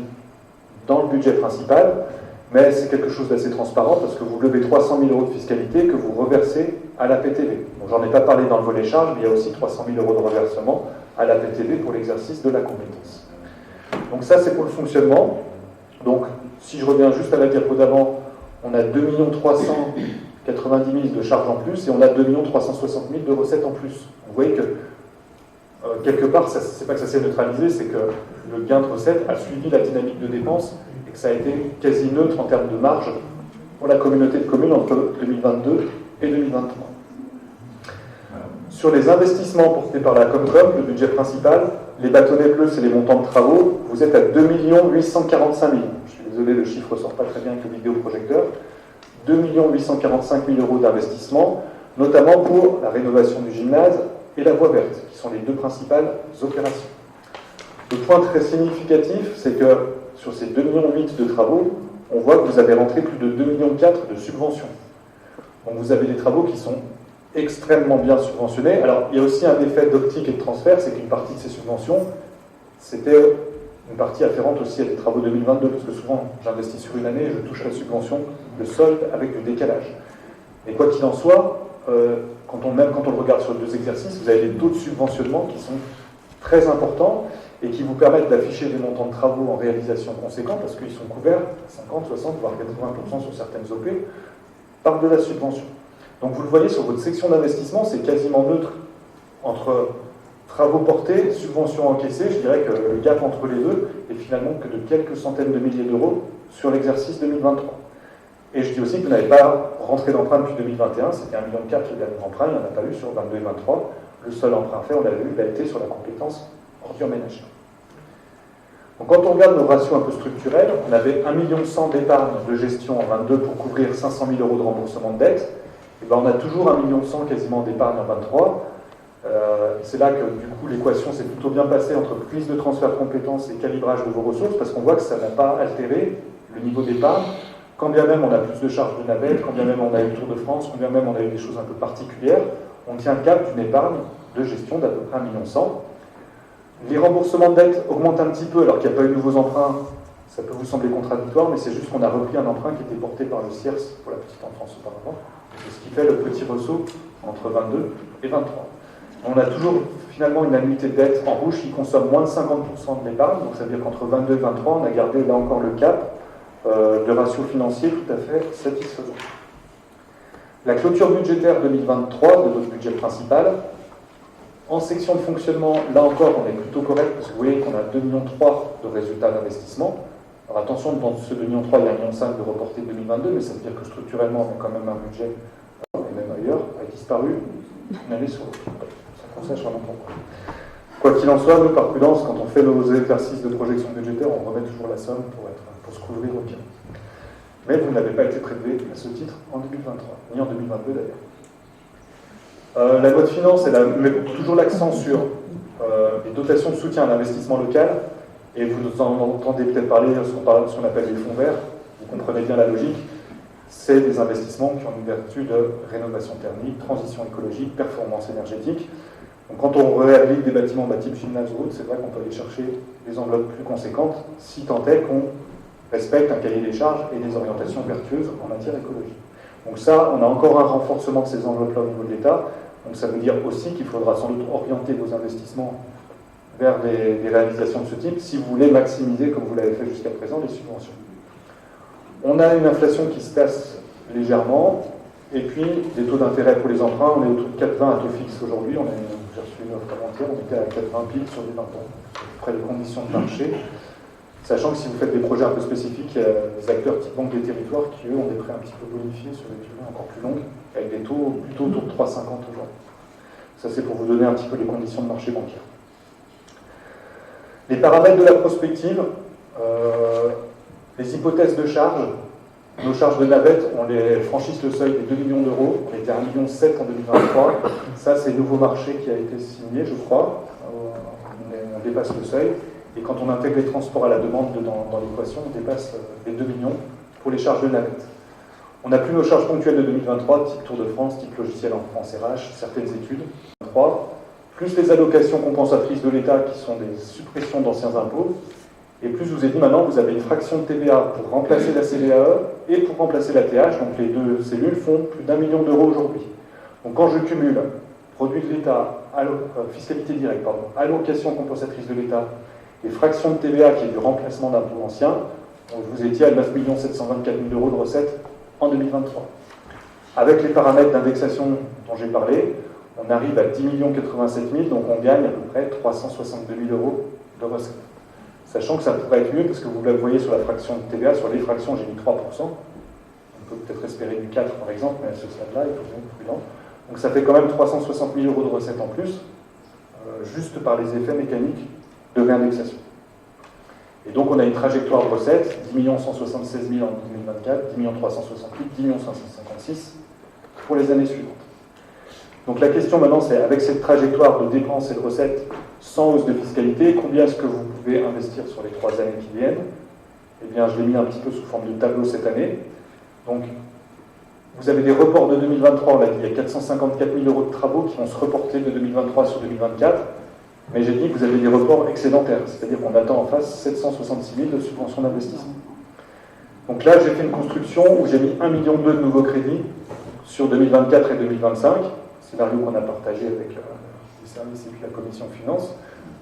dans le budget principal, mais c'est quelque chose d'assez transparent parce que vous levez 300 000 euros de fiscalité que vous reversez à la PTV. Donc j'en ai pas parlé dans le volet charge, mais il y a aussi 300 000 euros de reversement à la PTV pour l'exercice de la compétence. Donc ça c'est pour le fonctionnement. Donc si je reviens juste à la diapo d'avant, on a 2 390 000 de charges en plus et on a 2 360 000 de recettes en plus. Vous voyez que quelque part, c'est pas que ça s'est neutralisé, c'est que le gain de recettes a suivi la dynamique de dépenses et que ça a été quasi neutre en termes de marge pour la communauté de communes entre 2022 et 2023. Sur les investissements portés par la Comcom, le budget principal, les bâtonnets bleus, c'est les montants de travaux, vous êtes à 2 845 000. Je suis désolé, le chiffre ne sort pas très bien avec le vidéoprojecteur. 2 845 000 euros d'investissement, notamment pour la rénovation du gymnase et la voie verte, qui sont les deux principales opérations. Le point très significatif, c'est que sur ces 2,8 millions de travaux, on voit que vous avez rentré plus de 2,4 millions de subventions. Donc vous avez des travaux qui sont extrêmement bien subventionnés. Alors il y a aussi un effet d'optique et de transfert, c'est qu'une partie de ces subventions, c'était une partie afférente aussi à des travaux 2022, parce que souvent j'investis sur une année et je touche la subvention de solde avec du décalage. Et quoi qu'il en soit, même quand on le regarde sur les deux exercices, vous avez des taux de subventionnement qui sont très importants et qui vous permettent d'afficher des montants de travaux en réalisation conséquents, parce qu'ils sont couverts 50, 60, voire 80% sur certaines OP, par de la subvention. Donc vous le voyez sur votre section d'investissement, c'est quasiment neutre entre travaux portés, subventions encaissées. Je dirais que le gap entre les deux est finalement que de quelques centaines de milliers d'euros sur l'exercice 2023. Et je dis aussi que vous n'avez pas rentré d'emprunt depuis 2021, c'était 1,4 million le dernier emprunt, il n'y en a pas eu sur 22 et 23. le seul emprunt fait, on l'a vu, il a été sur la compétence ordures ménagères. Donc quand on regarde nos ratios un peu structurels, on avait 1,1 million d'épargne de gestion en 22 pour couvrir 500 000 € de remboursement de dette. Et ben on a toujours 1,1 million quasiment d'épargne en 23. C'est là que du coup l'équation s'est plutôt bien passée entre prise de transfert de compétences et calibrage de vos ressources, parce qu'on voit que ça n'a pas altéré le niveau d'épargne, quand bien même on a plus de charges de navette, quand bien même on a eu le Tour de France, quand bien même on a eu des choses un peu particulières, on tient le cap d'une épargne de gestion d'à peu près 1,1 million. Les remboursements de dette augmentent un petit peu alors qu'il n'y a pas eu de nouveaux emprunts. Ça peut vous sembler contradictoire, mais c'est juste qu'on a repris un emprunt qui était porté par le CIRS pour la petite enfance auparavant. C'est ce qui fait le petit ressaut entre 22 et 23. On a toujours finalement une annuité de dette en rouge qui consomme moins de 50% de l'épargne, donc ça veut dire qu'entre 22 et 23, on a gardé là encore le cap de ratio financier tout à fait satisfaisant. La clôture budgétaire 2023 de notre budget principal, en section de fonctionnement, là encore on est plutôt correct parce que vous voyez qu'on a 2,3 millions de résultats d'investissement. Alors attention, dans ce 2,3 millions, il y a 1,5 million de reporté de 2022, mais ça veut dire que structurellement on a quand même un budget, et même ailleurs, a disparu une année sur l'autre. On sache vraiment pourquoi. Quoi qu'il en soit, nous, par prudence, quand on fait nos exercices de projection budgétaire, on remet toujours la somme pour se couvrir au pire. Mais vous n'avez pas été prélevé à ce titre en 2023, ni en 2022 d'ailleurs. La loi de finances, elle met toujours l'accent sur les dotations de soutien à l'investissement local, et vous en entendez peut-être parler ce qu'on appelle les fonds verts, vous comprenez bien la logique. C'est des investissements qui ont une vertu de rénovation thermique, transition écologique, performance énergétique. Donc quand on réhabilite des bâtiments type gymnase ou autre, c'est vrai qu'on peut aller chercher des enveloppes plus conséquentes, si tant est qu'on respecte un cahier des charges et des orientations vertueuses en matière écologique. Donc ça, on a encore un renforcement de ces enveloppes-là au niveau de l'État. Donc ça veut dire aussi qu'il faudra sans doute orienter vos investissements vers des réalisations de ce type, si vous voulez maximiser, comme vous l'avez fait jusqu'à présent, les subventions. On a une inflation qui se tasse légèrement, et puis des taux d'intérêt pour les emprunts, on est autour de 4,20 à taux fixe aujourd'hui, j'ai reçu une offre avant-hier, on était à 4,20 pile sur des 20 ans, après les conditions de marché, sachant que si vous faites des projets un peu spécifiques, il y a des acteurs type Banque des Territoires qui eux ont des prêts un petit peu bonifiés sur des durées encore plus longues, avec des taux plutôt autour de 3,50 aujourd'hui. Ça c'est pour vous donner un petit peu les conditions de marché bancaire. Les paramètres de la prospective, les hypothèses de charges, nos charges de navette, on les franchisse le seuil des 2 millions d'euros, on était à 1,7 million en 2023, ça c'est le nouveau marché qui a été signé je crois, on dépasse le seuil, et quand on intègre les transports à la demande dans l'équation, on dépasse les 2 millions pour les charges de navette. On n'a plus nos charges ponctuelles de 2023, type Tour de France, type logiciel en France RH, certaines études, 3, plus les allocations compensatrices de l'État qui sont des suppressions d'anciens impôts. Et plus je vous ai dit, maintenant, vous avez une fraction de TVA pour remplacer la CVAE et pour remplacer la TH. Donc les deux cellules font plus d'1 million d'euros aujourd'hui. Donc quand je cumule produit de l'État, fiscalité directe, allocation compensatrice de l'État et fraction de TVA qui est du remplacement d'impôts anciens, vous étiez à 9 724 000 € de recettes en 2023. Avec les paramètres d'indexation dont j'ai parlé, on arrive à 10 87 000, donc on gagne à peu près 362 000 € de recettes. Sachant que ça pourrait être mieux, parce que vous le voyez sur la fraction de TVA, sur les fractions, j'ai mis 3%. On peut peut-être espérer du 4 par exemple, mais à ce stade-là, il faut être prudent. Donc ça fait quand même 360 000 € de recettes en plus, juste par les effets mécaniques de réindexation. Et donc on a une trajectoire de recettes, 10 176 000 en 2024, 10 368, 10 556 pour les années suivantes. Donc la question maintenant c'est, avec cette trajectoire de dépenses et de recettes sans hausse de fiscalité, combien est-ce que vous pouvez investir sur les 3 années qui viennent? Eh bien je l'ai mis un petit peu sous forme de tableau cette année. Donc vous avez des reports de 2023, on l'a dit, il y a 454 000 € de travaux qui vont se reporter de 2023 sur 2024, mais j'ai dit que vous avez des reports excédentaires, c'est-à-dire qu'on attend en face 766 000 de subventions d'investissement. Donc là j'ai fait une construction où j'ai mis 1,2 million de nouveaux crédits sur 2024 et 2025, scénario qu'on a partagé avec les services et puis la commission finance,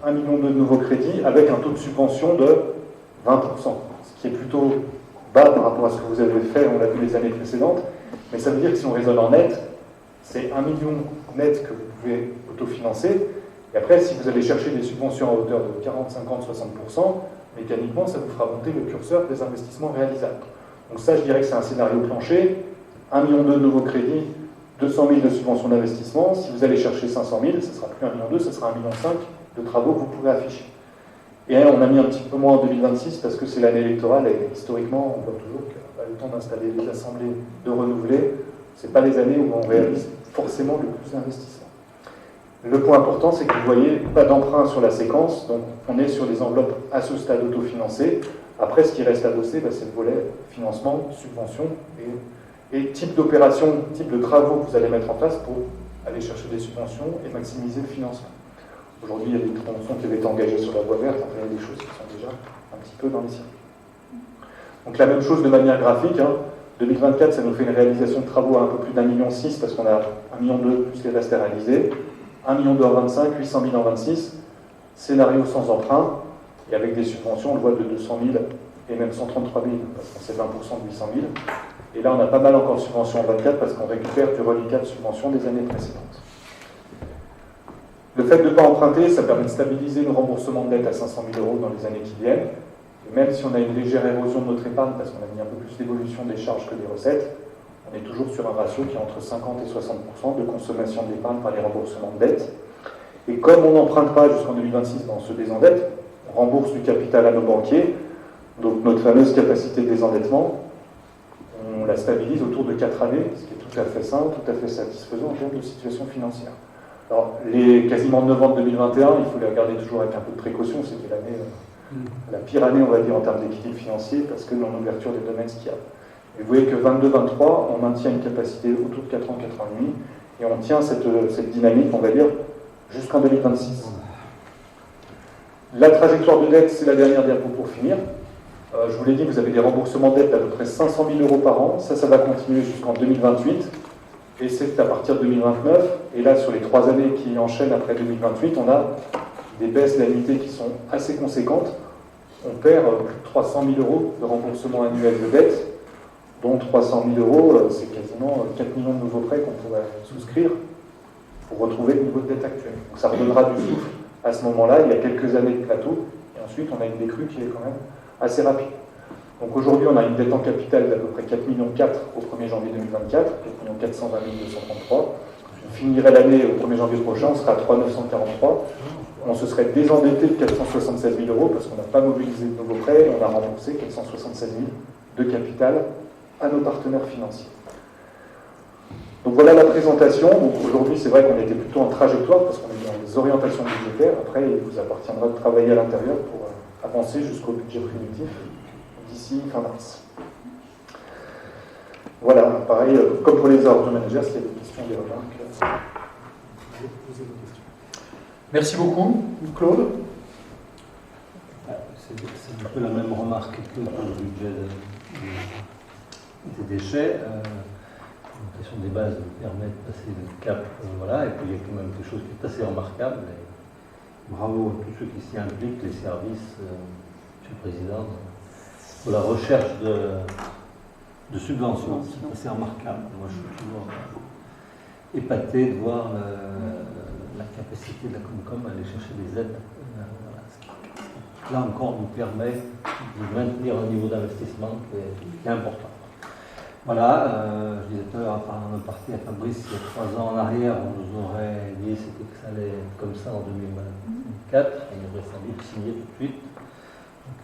1,2 million de nouveaux crédits avec un taux de subvention de 20%, ce qui est plutôt bas par rapport à ce que vous avez fait, on l'a vu les années précédentes, mais ça veut dire que si on raisonne en net, c'est 1 million net que vous pouvez autofinancer, et après si vous allez chercher des subventions à hauteur de 40, 50, 60%, mécaniquement ça vous fera monter le curseur des investissements réalisables. Donc ça je dirais que c'est un scénario plancher, 1,2 million de nouveaux crédits 200 000 de subvention d'investissement. Si vous allez chercher 500 000, ce ne sera plus 1,2 million, ce sera 1,5 million de travaux que vous pourrez afficher. Et on a mis un petit peu moins en 2026 parce que c'est l'année électorale et historiquement, on voit toujours que le temps d'installer les assemblées, de renouveler, ce n'est pas les années où on réalise forcément le plus d'investissement. Le point important, c'est que vous voyez pas d'emprunt sur la séquence, donc on est sur des enveloppes à ce stade autofinancées. Après, ce qui reste à bosser, c'est le volet financement, subvention et type d'opération, type de travaux que vous allez mettre en place pour aller chercher des subventions et maximiser le financement. Aujourd'hui, il y a des tronçons qui avaient été engagés sur la voie verte, enfin, il y a des choses qui sont déjà un petit peu dans les circuits. Donc la même chose de manière graphique. 2024, ça nous fait une réalisation de travaux à un peu plus d'1,6 million parce qu'on a 1,2 million plus les restes à réaliser. 1,2 million en 25, 800 000 en 26. Scénario sans emprunt et avec des subventions, on le voit de 200 000 et même 133 000 parce qu'on c'est 20% de 800 000. Et là, on a pas mal encore de subventions en 24 parce qu'on récupère du reliquat de subventions des années précédentes. Le fait de ne pas emprunter, ça permet de stabiliser nos remboursements de dette à 500 000 € dans les années qui viennent. Et même si on a une légère érosion de notre épargne, parce qu'on a mis un peu plus d'évolution des charges que des recettes, on est toujours sur un ratio qui est entre 50 et 60% de consommation de l'épargne par les remboursements de dette. Et comme on n'emprunte pas jusqu'en 2026, on se désendette, on rembourse du capital à nos banquiers, donc notre fameuse capacité de désendettement, on la stabilise autour de 4 années, ce qui est tout à fait sain, tout à fait satisfaisant en termes de situation financière. Alors, les quasiment 9 ans de 2021, il faut les regarder toujours avec un peu de précaution. C'était l'année, la pire année, on va dire, en termes d'équilibre financier, parce que dans l'ouverture des domaines skiables. Et vous voyez que 22-23, on maintient une capacité autour de 4 ans, 4 ans et demi, et on tient cette dynamique, on va dire, jusqu'en 2026. La trajectoire de dette, c'est la dernière diapo pour finir. Je vous l'ai dit, vous avez des remboursements de dette d'à peu près 500 000 € par an. Ça va continuer jusqu'en 2028. Et c'est à partir de 2029, et là sur les 3 années qui enchaînent après 2028, on a des baisses d'annuités qui sont assez conséquentes. On perd plus de 300 000 € de remboursement annuel de dette, dont 300 000 €, c'est quasiment 4 millions de nouveaux prêts qu'on pourrait souscrire pour retrouver le niveau de dette actuel. Donc ça redonnera du souffle à ce moment-là. Il y a quelques années de plateau, et ensuite on a une décrue qui est quand même assez rapide. Donc aujourd'hui, on a une dette en capital d'à peu près 4,4 millions au 1er janvier 2024, 4 420 233. On finirait l'année au 1er janvier prochain, on sera à 3 943. On se serait désendetté de 476 000 € parce qu'on n'a pas mobilisé de nouveaux prêts et on a remboursé 476 000 de capital à nos partenaires financiers. Donc voilà la présentation. Donc aujourd'hui, c'est vrai qu'on était plutôt en trajectoire parce qu'on est dans les orientations budgétaires. Après, il vous appartiendra de travailler à l'intérieur pour avancer jusqu'au budget primitif d'ici fin mars. Voilà, pareil, comme pour les ordres de manager, s'il y a des questions, des remarques. Merci beaucoup. Claude? C'est un peu la même remarque que pour le budget des déchets. L'augmentation des bases permet de passer le cap, voilà, et puis il y a quand même quelque chose qui est assez remarquable. Et bravo à tous ceux qui s'y impliquent, les services, Monsieur le Président, pour la recherche de subventions. C'est assez remarquable. Moi, je suis toujours épaté de voir la capacité de la Comcom à aller chercher des aides. Voilà, ce qui, là encore, nous permet de maintenir un niveau d'investissement qui est important. Voilà, je disais tout à l'heure, en partie à Fabrice, il y a 3 ans en arrière, on nous aurait dit que ça allait être comme ça en 2024, on aurait sans doute signé tout de suite. Donc,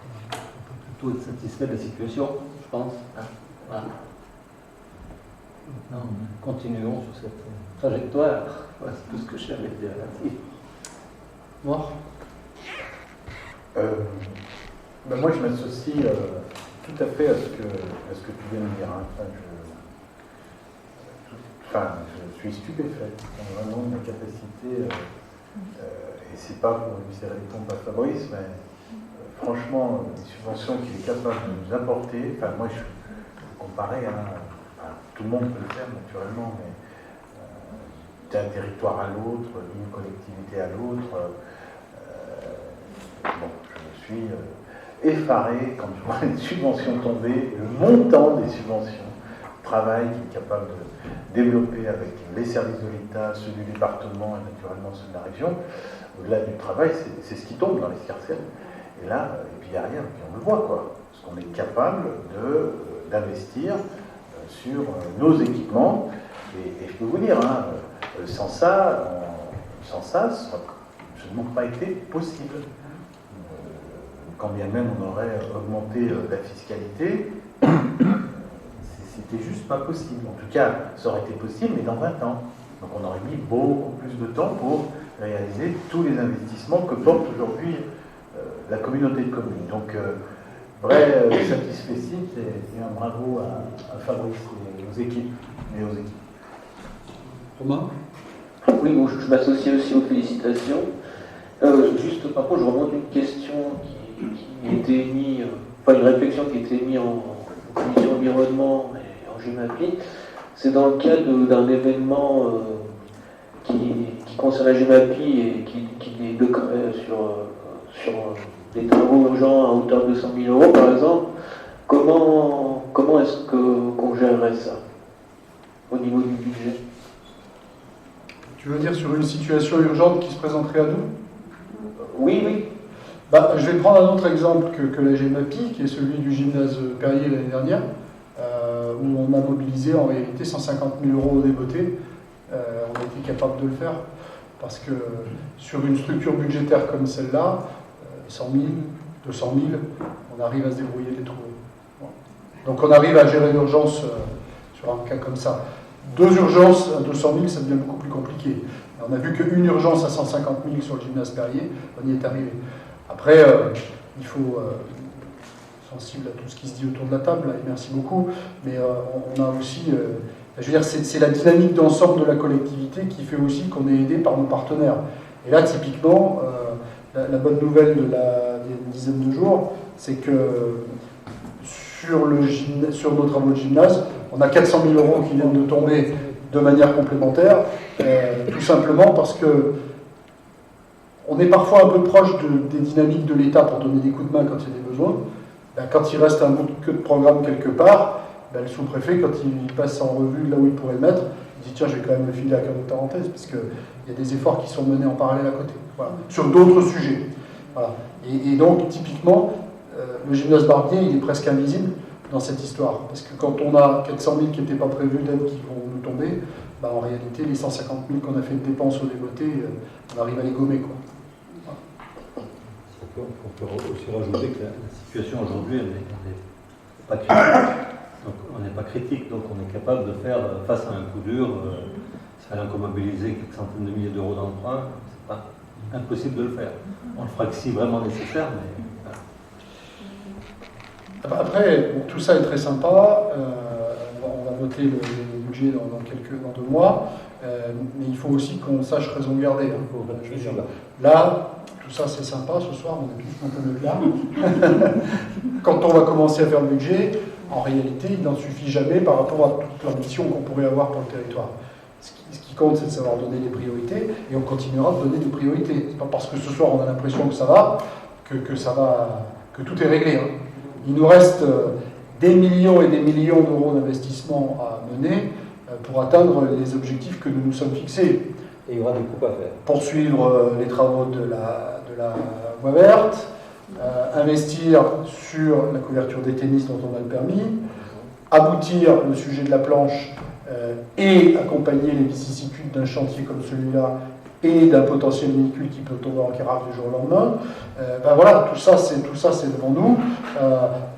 on peut plutôt être satisfait de la situation, je pense. Voilà. Maintenant, continuons sur cette trajectoire. Voilà, c'est tout ce que j'avais à dire là-dessus. Moi moi, je m'associe tout à fait à ce que tu viens de dire. Hein. Je suis stupéfait. Vraiment, la capacité, et c'est pas pour lui serrer les pompes à Fabrice, mais franchement, les subventions qu'il est capable de nous apporter, moi, je suis comparé à. Tout le monde peut le faire naturellement, mais d'un territoire à l'autre, d'une collectivité à l'autre, je suis effaré quand je vois les subventions tomber, le montant des subventions, le travail qu'il est capable de développer avec les services de l'État, ceux du département et naturellement ceux de la région. Au-delà du travail, c'est ce qui tombe dans les scarcelles. Et là, et puis derrière, puis on le voit, quoi. Parce qu'on est capable d'investir sur nos équipements. Et je peux vous dire, hein, sans ça, ça n'a absolument pas été possible. Quand bien même on aurait augmenté la fiscalité, c'était juste pas possible. En tout cas, ça aurait été possible, mais dans 20 ans. Donc on aurait mis beaucoup plus de temps pour réaliser tous les investissements que porte aujourd'hui la communauté de communes. Donc, vrai satisfait et un bravo à Fabrice et aux équipes. Romain ? Oui, bon, je m'associe aussi aux félicitations. Juste, par contre, je remonte une question qui était émise, enfin une réflexion qui était émise en commission environnement et en GEMAPI. C'est dans le cadre d'un événement qui concerne la GEMAPI et qui est bloqué sur des travaux urgents à hauteur de 100 000 €, par exemple. Comment est-ce qu'on gérerait ça au niveau du budget? Tu veux dire sur une situation urgente qui se présenterait à nous? Oui, oui. Je vais prendre un autre exemple que la GEMAPI, qui est celui du gymnase Perrier l'année dernière, où on a mobilisé en réalité 150 000 € au débeauté. On a été capable de le faire, parce que sur une structure budgétaire comme celle-là, 100 000, 200 000, on arrive à se débrouiller de les trouver. Bon. Donc on arrive à gérer l'urgence sur un cas comme ça. 2 urgences à 200 000, ça devient beaucoup plus compliqué. On a vu qu'une urgence à 150 000 sur le gymnase Perrier, on y est arrivé. Après, il faut, sensible à tout ce qui se dit autour de la table, et merci beaucoup, mais on a aussi, je veux dire, c'est la dynamique d'ensemble de la collectivité qui fait aussi qu'on est aidé par nos partenaires. Et là, typiquement, la bonne nouvelle d'il y a une dizaine de jours, c'est que sur nos travaux de gymnase, on a 400 000 € qui viennent de tomber de manière complémentaire, tout simplement parce que on est parfois un peu proche des dynamiques de l'État pour donner des coups de main quand il y a des besoins. Quand il reste un bout de queue de programme quelque part, le sous-préfet, quand il passe en revue là où il pourrait le mettre, il dit tiens, je vais quand même le filer à cœur de parenthèse, parce qu'il y a des efforts qui sont menés en parallèle à côté, voilà, sur d'autres sujets. Voilà. Et donc, typiquement, le gymnase Barbier, il est presque invisible dans cette histoire, parce que quand on a 400 000 qui n'étaient pas prévus d'aide qui vont nous tomber, en réalité, les 150 000 qu'on a fait de dépenses au débeauté, on arrive à les gommer, quoi. On peut aussi rajouter que la situation aujourd'hui, elle n'est pas critique. Donc, on n'est pas critique, donc on est capable de faire face à un coup dur. S'il fallait encore mobiliser quelques centaines de milliers d'euros d'emprunt, c'est pas impossible de le faire. On le fera que si vraiment nécessaire, mais voilà. Après, bon, tout ça est très sympa. On va voter le budget dans 2 mois, mais il faut aussi qu'on sache raison garder. Là, tout ça c'est sympa, ce soir on est tous un peu mieux là. Quand on va commencer à faire le budget, en réalité il n'en suffit jamais par rapport à toute l'ambition qu'on pourrait avoir pour le territoire. Ce qui compte, c'est de savoir donner des priorités, et on continuera de donner des priorités. C'est pas parce que ce soir on a l'impression que ça va, que tout est réglé. Hein. Il nous reste des millions et des millions d'euros d'investissement à mener pour atteindre les objectifs que nous nous sommes fixés. Et il y aura des coupes à faire. Poursuivre les travaux de la voie verte, investir sur la couverture des tennis dont on a le permis, aboutir le sujet de la planche et accompagner les vicissitudes d'un chantier comme celui-là et d'un potentiel véhicule qui peut tomber en carafe du jour au lendemain. Voilà, tout ça c'est devant nous.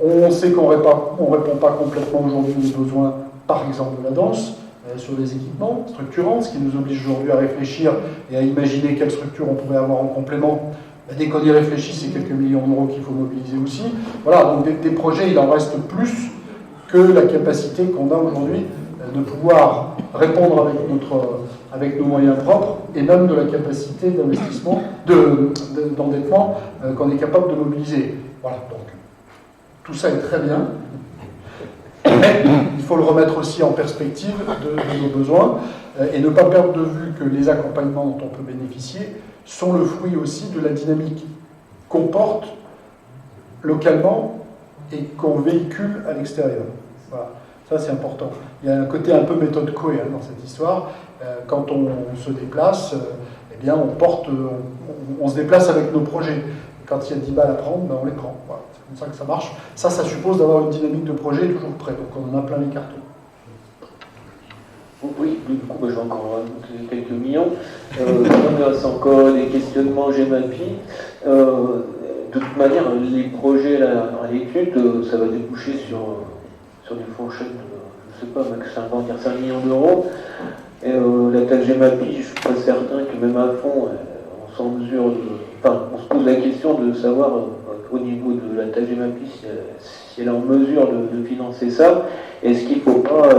On sait qu'on ne répond pas complètement aujourd'hui aux besoins, par exemple, de la danse, sur des équipements structurants, ce qui nous oblige aujourd'hui à réfléchir et à imaginer quelle structure on pourrait avoir en complément. Dès qu'on y réfléchit, c'est quelques millions d'euros qu'il faut mobiliser aussi. Voilà, donc des projets, il en reste plus que la capacité qu'on a aujourd'hui de pouvoir répondre avec nos moyens propres, et même de la capacité d'investissement, d'endettement qu'on est capable de mobiliser. Voilà, donc tout ça est très bien, mais il faut le remettre aussi en perspective de nos besoins, et ne pas perdre de vue que les accompagnements dont on peut bénéficier sont le fruit aussi de la dynamique qu'on porte localement et qu'on véhicule à l'extérieur. Voilà. Ça, c'est important. Il y a un côté un peu méthode Coué dans cette histoire. Quand on se déplace, eh bien, on se déplace avec nos projets. Quand il y a 10 balles à prendre, on les prend. Voilà. C'est comme ça que ça marche. Ça suppose d'avoir une dynamique de projet toujours prêt. Donc, on en a plein les cartons. Oui, du coup, je vais encore rajouter quelques millions. Il reste encore des questionnements GEMAPI. De toute manière, les projets là, à l'étude, ça va déboucher sur des fourchettes, je ne sais pas, max 5 millions d'euros. Et la taxe GEMAPI, je ne suis pas certain que même à fond, on s'en mesure on se pose la question de savoir au niveau de la taxe GEMAPI si elle est en mesure de financer ça. Est-ce qu'il ne faut pas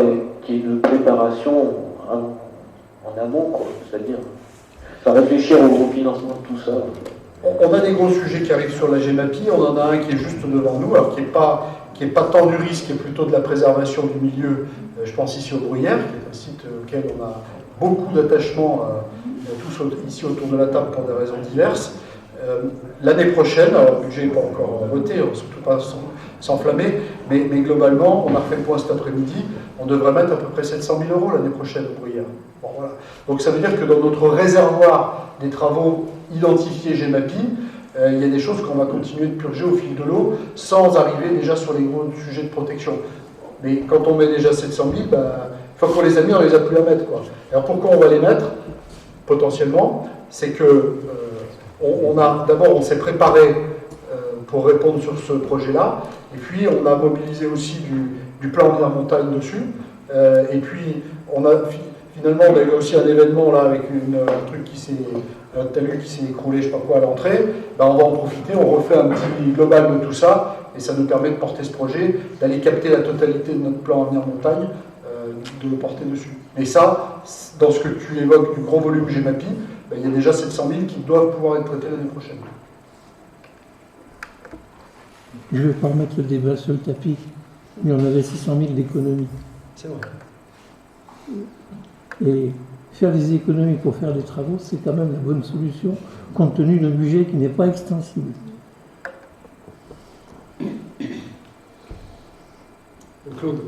qu'il y ait une préparation en amont, quoi, c'est-à-dire réfléchir au financement de tout ça. On a des gros sujets qui arrivent sur la GEMAPI, on en a un qui est juste devant nous, alors qui n'est pas tant du risque, qui est plutôt de la préservation du milieu, je pense ici au Bruyères, qui est un site auquel on a beaucoup d'attachement, tous ici autour de la table pour des raisons diverses. L'année prochaine, alors le budget n'est pas encore voté, surtout pas s'enflammer, mais globalement, on a refait le point cet après-midi, on devrait mettre à peu près 700 000 € l'année prochaine au Bruyères. Bon, voilà. Donc ça veut dire que dans notre réservoir des travaux identifiés GEMAPI, il y a des choses qu'on va continuer de purger au fil de l'eau, sans arriver déjà sur les gros sujets de protection. Mais quand on met déjà 700 000, une fois qu'on les a mis, on les a plus à mettre, quoi. Alors pourquoi on va les mettre, potentiellement, c'est que d'abord on s'est préparé pour répondre sur ce projet-là, et puis on a mobilisé aussi du plan Avenir Montagne dessus, et puis finalement on a eu aussi un événement là avec un truc un talus qui s'est écroulé, je sais pas quoi, à l'entrée. On va en profiter, on refait un petit global de tout ça, et ça nous permet de porter ce projet, d'aller capter la totalité de notre plan Avenir Montagne, de le porter dessus. Et ça, dans ce que tu évoques du gros volume GEMAPI, il y a déjà 700 000 qui doivent pouvoir être traités l'année prochaine. Je ne vais pas remettre le débat sur le tapis, mais on avait 600 000 d'économies. C'est vrai. Et faire des économies pour faire des travaux, c'est quand même la bonne solution, compte tenu d'un budget qui n'est pas extensible. Claude.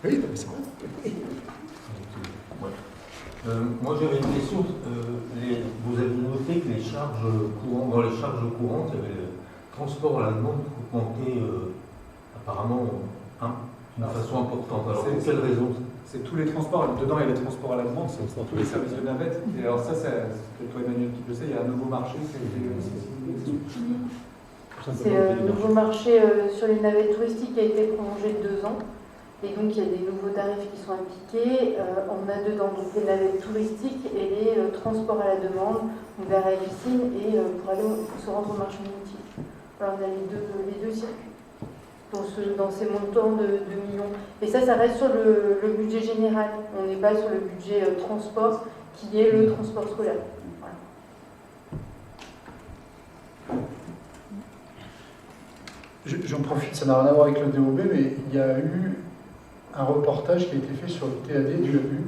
Oui, c'est vrai. Moi j'avais une question. Vous avez noté que les charges courantes, dans les charges courantes, il y avait le transport à la demande qui augmentait apparemment d'une façon importante. Alors pour quelle raison? C'est tous les transports. Dedans, il y a les transports à la demande, c'est tous les services de navette. Et alors ça, c'est toi Emmanuel qui le sais, il y a un nouveau marché qui a été c'est un nouveau marché sur les navettes touristiques qui a été prolongé de 2 ans. Et donc il y a des nouveaux tarifs qui sont appliqués. On a dedans donc les navettes touristiques et les transports à la demande vers la piscine et pour se rendre au marché inutile. Alors on a les deux circuits dans ces montants de millions. Et ça reste sur le budget général. On n'est pas sur le budget transport qui est le transport scolaire. Voilà. J'en profite, ça n'a rien à voir avec le DOB, mais il y a eu un reportage qui a été fait sur le TAD du ABU.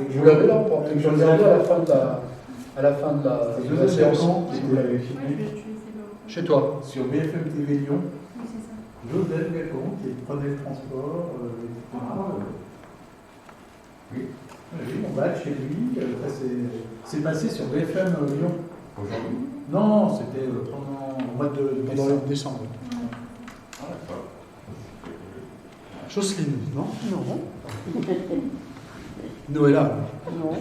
Vous l'avez là, je vais regarder à la fin de la séance, si vous l'avez filmé. Chez toi. Sur BFM TV Lyon. Joseph Gacon qui prenait le transport, etc. Oui, on va chez lui. C'est passé sur BFM Lyon. Aujourd'hui? Non, c'était pendant le mois de décembre. Jocelyne, non? Non. Noëlla. Non.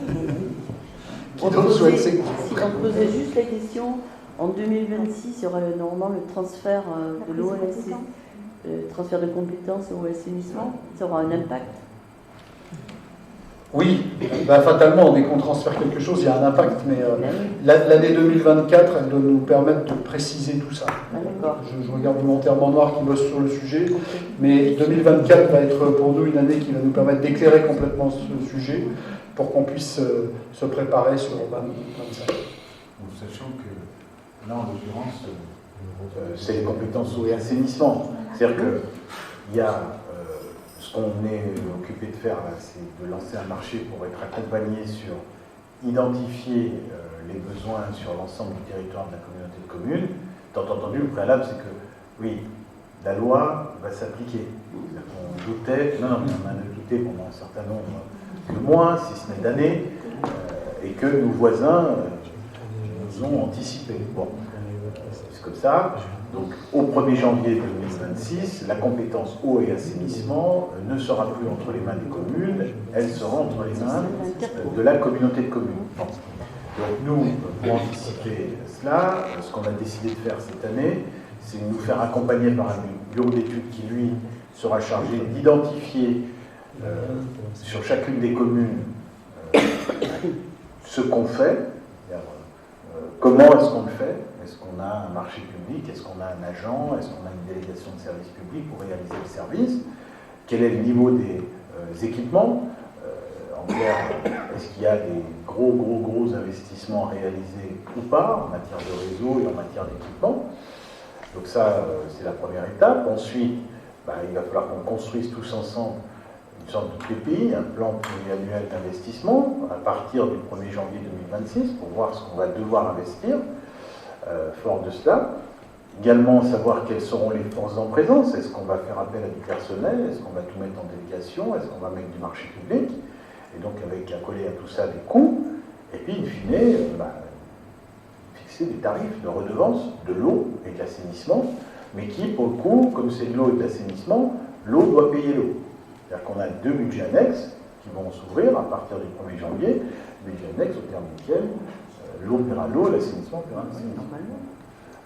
Qui d'autre souhaite ses Si on posait juste la question, en 2026, il y aura normalement le transfert de l'OSC, transfert de compétences au assainissement, ça aura un impact? Oui, fatalement, dès qu'on transfère quelque chose, il y a un impact, mais l'année 2024, elle doit nous permettre de préciser tout ça. Je regarde volontairement Noir qui bosse sur le sujet, mais 2024 va être pour nous une année qui va nous permettre d'éclairer complètement ce sujet pour qu'on puisse se préparer sur 2025. Sachant que là, en l'occurrence, c'est les compétences eau et assainissement. C'est-à-dire qu'il y a ce qu'on est occupé de faire, c'est de lancer un marché pour être accompagné sur identifier les besoins sur l'ensemble du territoire de la communauté de communes. Tant entendu, le préalable, c'est que, oui, la loi va s'appliquer. On doutait, on en a douté pendant un certain nombre de mois, si ce n'est d'années, et que nos voisins nous ont anticipé. Bon, c'est comme ça. Donc, au 1er janvier 2026, la compétence eau et assainissement ne sera plus entre les mains des communes, elle sera entre les mains de la communauté de communes. Donc, nous, pour anticiper cela, ce qu'on a décidé de faire cette année, c'est de nous faire accompagner par un bureau d'études qui, lui, sera chargé d'identifier sur chacune des communes ce qu'on fait, comment est-ce qu'on le fait. Est-ce qu'on a un marché public? Est-ce qu'on a un agent? Est-ce qu'on a une délégation de service public pour réaliser le service? Quel est le niveau des équipements? En clair, est-ce qu'il y a des gros investissements réalisés ou pas en matière de réseau et en matière d'équipement? Donc ça, c'est la première étape. Ensuite, il va falloir qu'on construise tous ensemble une sorte de PPI, un plan pluriannuel d'investissement à partir du 1er janvier 2026 pour voir ce qu'on va devoir investir. Fort de cela, également savoir quelles seront les forces en présence. Est-ce qu'on va faire appel à du personnel? Est-ce qu'on va tout mettre en délégation? Est-ce qu'on va mettre du marché public? Et donc avec accolé à tout ça des coûts, et puis in fine, fixer des tarifs de redevance de l'eau et de l'assainissement, mais qui, pour le coup, comme c'est de l'eau et de l'assainissement, l'eau doit payer l'eau. C'est-à-dire qu'on a 2 budgets annexes qui vont s'ouvrir à partir du 1er janvier, budget annexe au terme duquel l'eau paiera l'eau, l'assainissement paiera l'assainissement.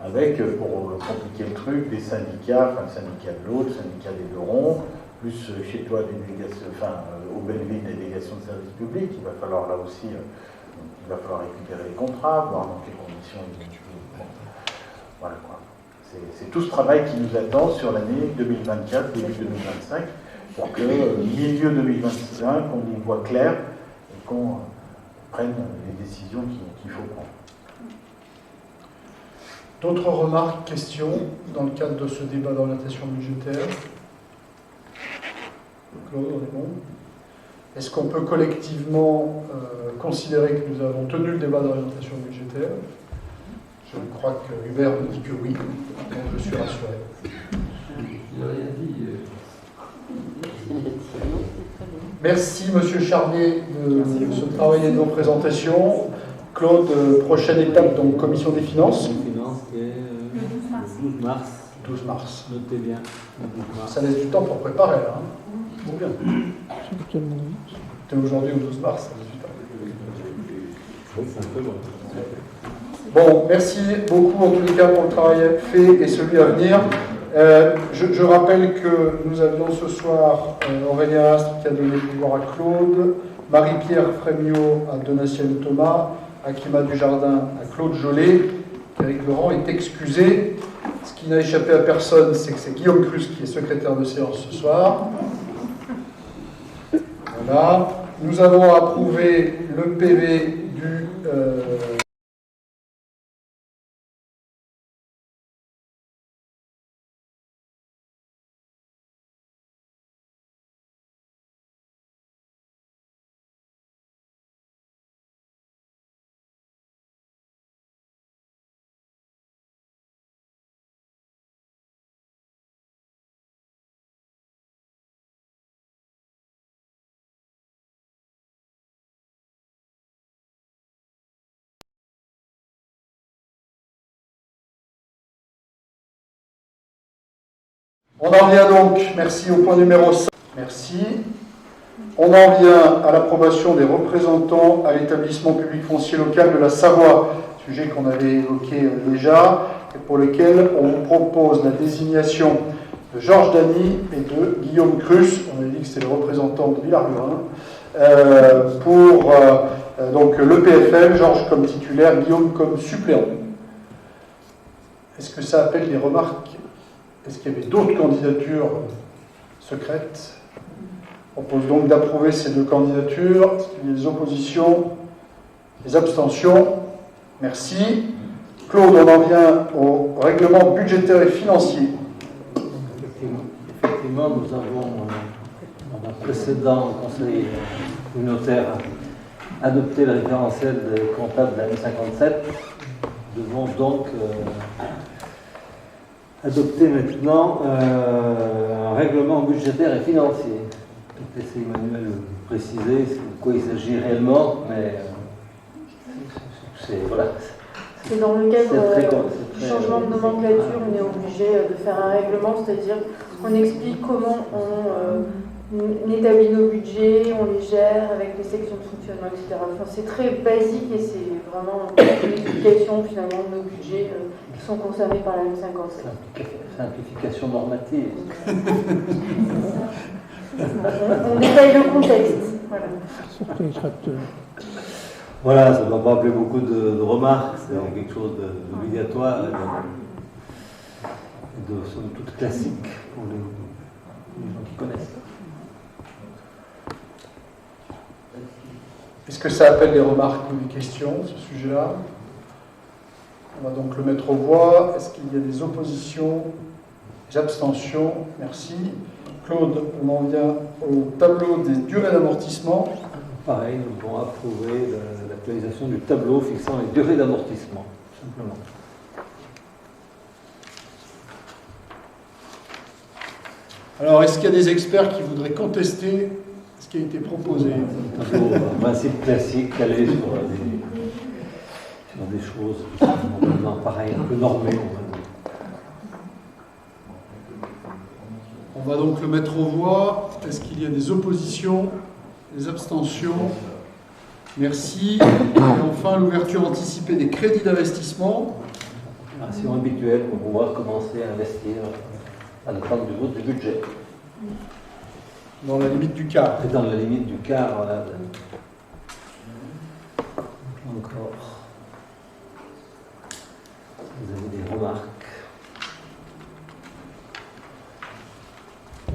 Avec, pour compliquer le truc, des syndicats, le syndicat de l'eau, le syndicat des deux ronds, plus chez toi des délégations, au Belleville des délégations de services publics. Il va falloir là aussi, il va falloir récupérer les contrats, voir dans quelles conditions ils vont. Voilà quoi. C'est tout ce travail qui nous attend sur l'année 2024, début 2025, pour que milieu 2025, on y voit clair et qu'on prenne les décisions qu'il faut prendre. D'autres remarques, questions dans le cadre de ce débat d'orientation budgétaire? Claude, on est bon? Est-ce qu'on peut collectivement considérer que nous avons tenu le débat d'orientation budgétaire? Je crois que Hubert me dit que oui, donc je suis rassuré. Merci Monsieur Charnier de ce travail et de vos présentations. Claude, prochaine étape, donc commission des finances. Qui est le 12 mars. 12 mars. Notez bien. Ça laisse du temps pour préparer, là. Bon, bien. C'était aujourd'hui au 12 mars, ça laisse du temps. Oui, c'est un peu loin. Bon, merci beaucoup en tous les cas pour le travail fait et celui à venir. Je rappelle que nous avions ce soir Aurélien Astre qui a donné le pouvoir à Claude, Marie-Pierre Frémiot à Donatienne Thomas, Akima Dujardin à Claude Jolet. Éric Laurent est excusé. Ce qui n'a échappé à personne, c'est que c'est Guillaume Cruz qui est secrétaire de séance ce soir. Voilà. Nous avons approuvé le PV du... On en vient donc, merci, au point numéro 5. Merci. On en vient à l'approbation des représentants à l'établissement public foncier local de la Savoie, sujet qu'on avait évoqué déjà, et pour lequel on vous propose la désignation de Georges Dany et de Guillaume Cruz. On avait dit que c'était le représentant de Villard-le-Rhin. Pour donc le PFL, Georges comme titulaire, Guillaume comme suppléant. Est-ce que ça appelle des remarques? Est-ce qu'il y avait d'autres candidatures secrètes? On propose donc d'approuver ces deux candidatures. Est-ce qu'il y a des oppositions? Des abstentions? Merci. Claude, on en vient au règlement budgétaire et financier. Effectivement, nous avons, dans un précédent conseil communautaire, adopté le référentiel comptable de l'année 57. Nous devons donc adopter maintenant un règlement budgétaire et financier. Laissez Emmanuel préciser de quoi il s'agit réellement, mais c'est C'est dans le cadre C'est du très- changement de nomenclature, on est obligé de faire un règlement, c'est-à-dire on explique comment on établit nos budgets, on les gère avec les sections de fonctionnement, etc. Enfin, c'est très basique et c'est vraiment une explication finalement de nos budgets qui sont concernés par la loi 57. Simplification normative. On détaille le contexte. Voilà. Surtout les tracteurs. Voilà, ça ne doit pas appeler beaucoup de remarques, c'est quelque chose d'obligatoire et de somme toute classique pour les gens qui connaissent. Est-ce que ça appelle des remarques ou des questions, ce sujet-là? On va donc le mettre aux voix. Est-ce qu'il y a des oppositions, des abstentions? Merci. Claude, on en vient au tableau des durées d'amortissement. Pareil, nous devons approuver l'actualisation du tableau fixant les durées d'amortissement, simplement. Alors, est-ce qu'il y a des experts qui voudraient contester ce qui a été proposé? Un tableau, un principe classique calé sur des choses qui sont pareil, un peu normées. On va donc le mettre aux voix. Est-ce qu'il y a des oppositions, des abstentions? Merci. Et enfin, l'ouverture anticipée des crédits d'investissement. Action habituelle pour pouvoir commencer à investir à l'attente du vote du budget. Dans la limite du quart. C'est dans la limite du quart. Voilà. Encore. Vous avez des remarques?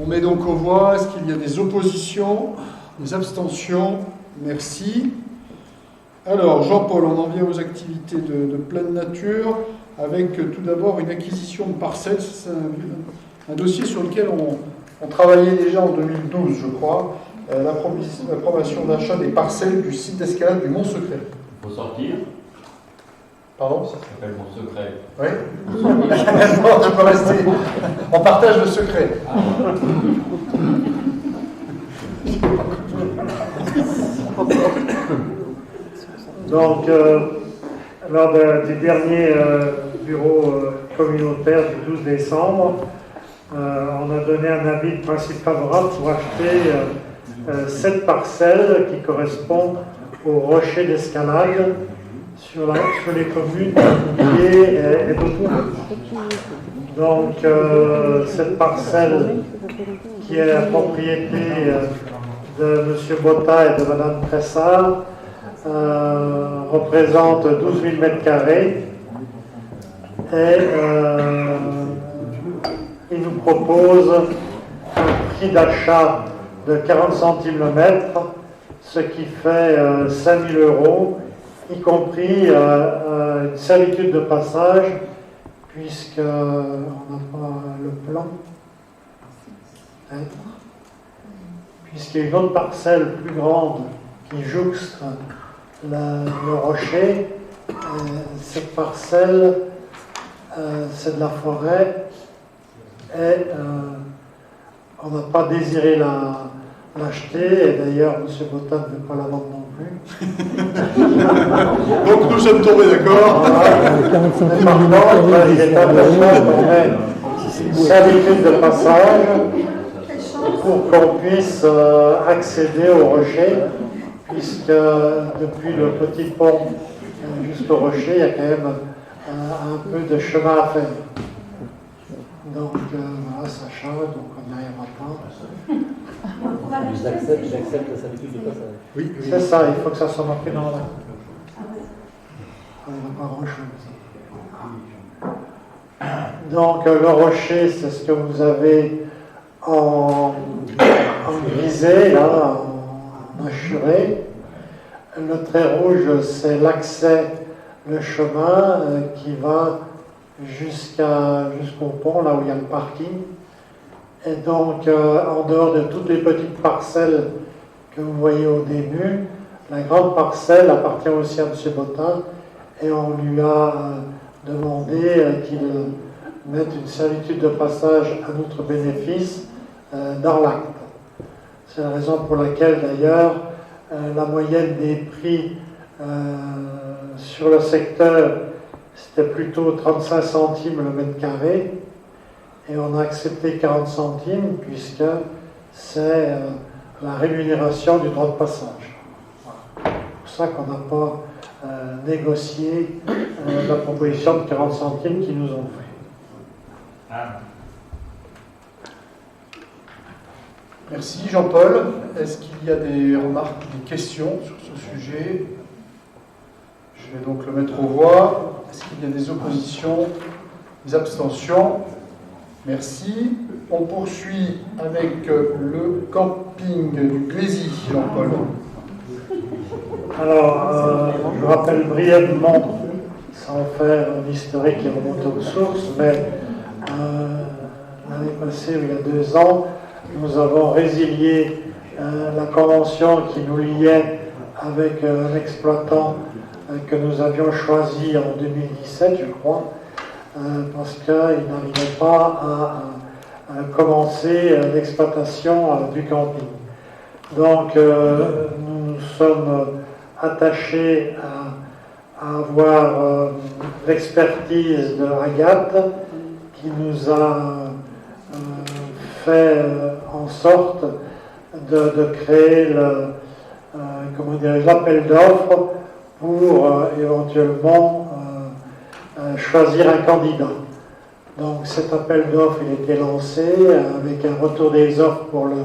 On met donc aux voix. Est-ce qu'il y a des oppositions, des abstentions? Merci. Alors, Jean-Paul, on en vient aux activités de pleine nature, avec tout d'abord une acquisition de parcelles. C'est un dossier sur lequel on travaillait déjà en 2012, je crois, l'approbation d'achat des parcelles du site d'escalade du Mont-Secret. Il faut sortir. Pardon? Ça s'appelle mon secret. Oui. Non, tu peux rester. On partage le secret. Donc, lors du dernier bureau communautaire du 12 décembre, on a donné un avis de principe favorable pour acheter 7 parcelles qui correspondent au rocher d'escalade sur les communes d'Oublier et d'Autour. Donc, cette parcelle qui est la propriété de M. Botta et de Mme Tressard représente 12 000 m² et il nous propose un prix d'achat de 40 centimes le mètre, ce qui fait 5 000 €, y compris une servitude de passage, puisqu'on n'a pas le plan, peut-être, puisqu'il y a une autre parcelle plus grande qui jouxte le rocher. Cette parcelle, c'est de la forêt, et on n'a pas désiré l'acheter, et d'ailleurs M. Botta ne veut pas la vendre non plus. Donc nous sommes tombés d'accord. Mais par contre, il est important qu'on ait une servitude de passage pour qu'on puisse accéder au rocher, puisque depuis le petit pont jusqu'au rocher, il y a quand même un peu de chemin à faire. Donc voilà, ça change, donc on n'y arrivera pas. J'accepte la servitude de passage. Oui, c'est ça, il faut que ça soit marqué dans la. On n'a pas grand-chose. Donc le rocher, c'est ce que vous avez en grisé, là, en hachuré. Le trait rouge, c'est l'accès, le chemin qui va jusqu'au pont, là où il y a le parking. Et donc, en dehors de toutes les petites parcelles que vous voyez au début, la grande parcelle appartient aussi à M. Botta, et on lui a demandé qu'il mette une servitude de passage à notre bénéfice dans l'acte. C'est la raison pour laquelle, d'ailleurs, la moyenne des prix sur le secteur c'était plutôt 35 centimes le mètre carré, et on a accepté 40 centimes puisque c'est la rémunération du droit de passage. Voilà. C'est pour ça qu'on n'a pas négocié la proposition de 40 centimes qu'ils nous ont fait. Merci Jean-Paul. Est-ce qu'il y a des remarques, des questions sur ce sujet? Je vais donc le mettre aux voix. Est-ce qu'il y a des oppositions, des abstentions? Merci. On poursuit avec le camping du Glézy, Jean-Paul. Alors, je rappelle brièvement, sans faire un historique et remonter aux sources, mais l'année passée, il y a 2 ans, nous avons résilié la convention qui nous liait avec un exploitant que nous avions choisi en 2017, je crois, parce qu'il n'arrivait pas à commencer l'exploitation du camping. Donc, nous nous sommes attachés à avoir l'expertise de Agathe qui nous a fait en sorte de créer l'appel d'offres pour éventuellement choisir un candidat. Donc cet appel d'offres il était lancé avec un retour des offres pour le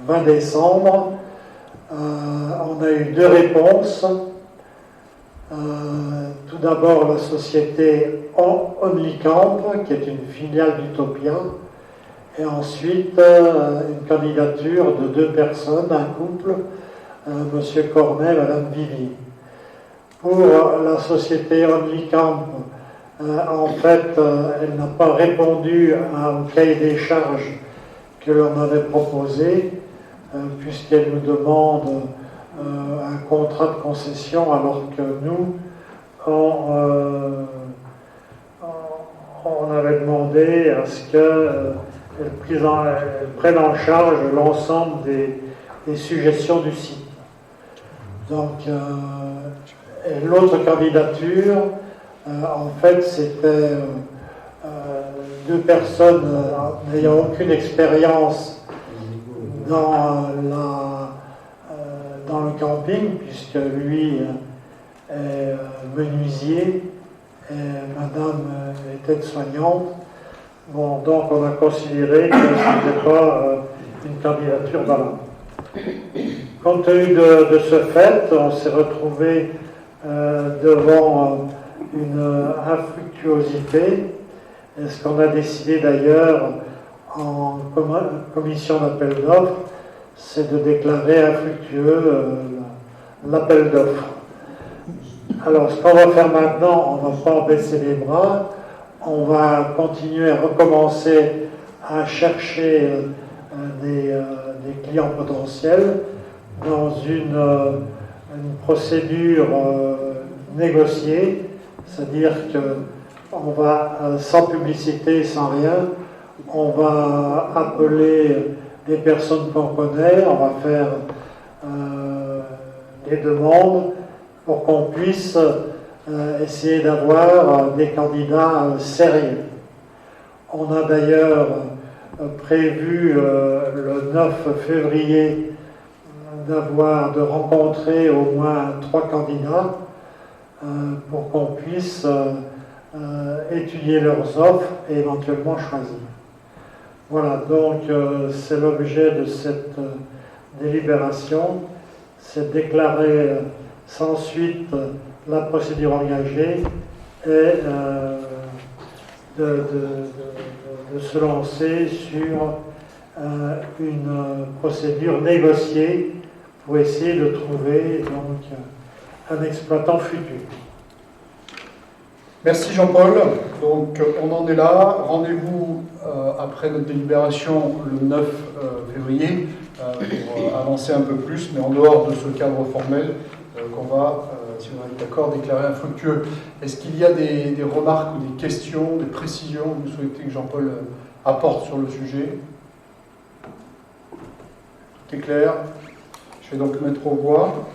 20 décembre. On a eu 2 réponses. Tout d'abord la société OnlyCamp, qui est une filiale d'Utopia, et ensuite une candidature de 2 personnes, un couple, Monsieur Cornet et Madame Vivier. Pour la société OnlyCamp, en fait, elle n'a pas répondu au cahier des charges que l'on avait proposé, puisqu'elle nous demande un contrat de concession, alors que nous, on avait demandé à ce qu'elle prenne en charge l'ensemble des suggestions du site. Donc, l'autre candidature, en fait, c'était 2 personnes n'ayant aucune expérience dans le camping, puisque lui est menuisier et madame est aide-soignante. Bon, donc on a considéré que ce n'était pas une candidature valable. Compte tenu de ce fait, on s'est retrouvé devant une infructuosité, et ce qu'on a décidé d'ailleurs en commission d'appel d'offres, c'est de déclarer infructueux l'appel d'offres. Alors ce qu'on va faire maintenant, on ne va pas baisser les bras, on va continuer à recommencer à chercher des clients potentiels dans une procédure négociée, c'est-à-dire qu'on va, sans publicité, sans rien, on va appeler des personnes qu'on connaît, on va faire des demandes pour qu'on puisse essayer d'avoir des candidats sérieux. On a d'ailleurs prévu le 9 février de rencontrer au moins 3 candidats pour qu'on puisse étudier leurs offres et éventuellement choisir. Voilà, donc c'est l'objet de cette délibération, c'est déclarer sans suite la procédure engagée et de se lancer sur une procédure négociée pour essayer de trouver donc un exploitant futur. Merci Jean-Paul. Donc on en est là. Rendez-vous après notre délibération le 9 février pour avancer un peu plus, mais en dehors de ce cadre formel qu'on va, si vous êtes d'accord, déclarer infructueux. Est-ce qu'il y a des remarques ou des questions, des précisions que vous souhaitez que Jean-Paul apporte sur le sujet? Tout est clair. Je vais donc mettre aux voix.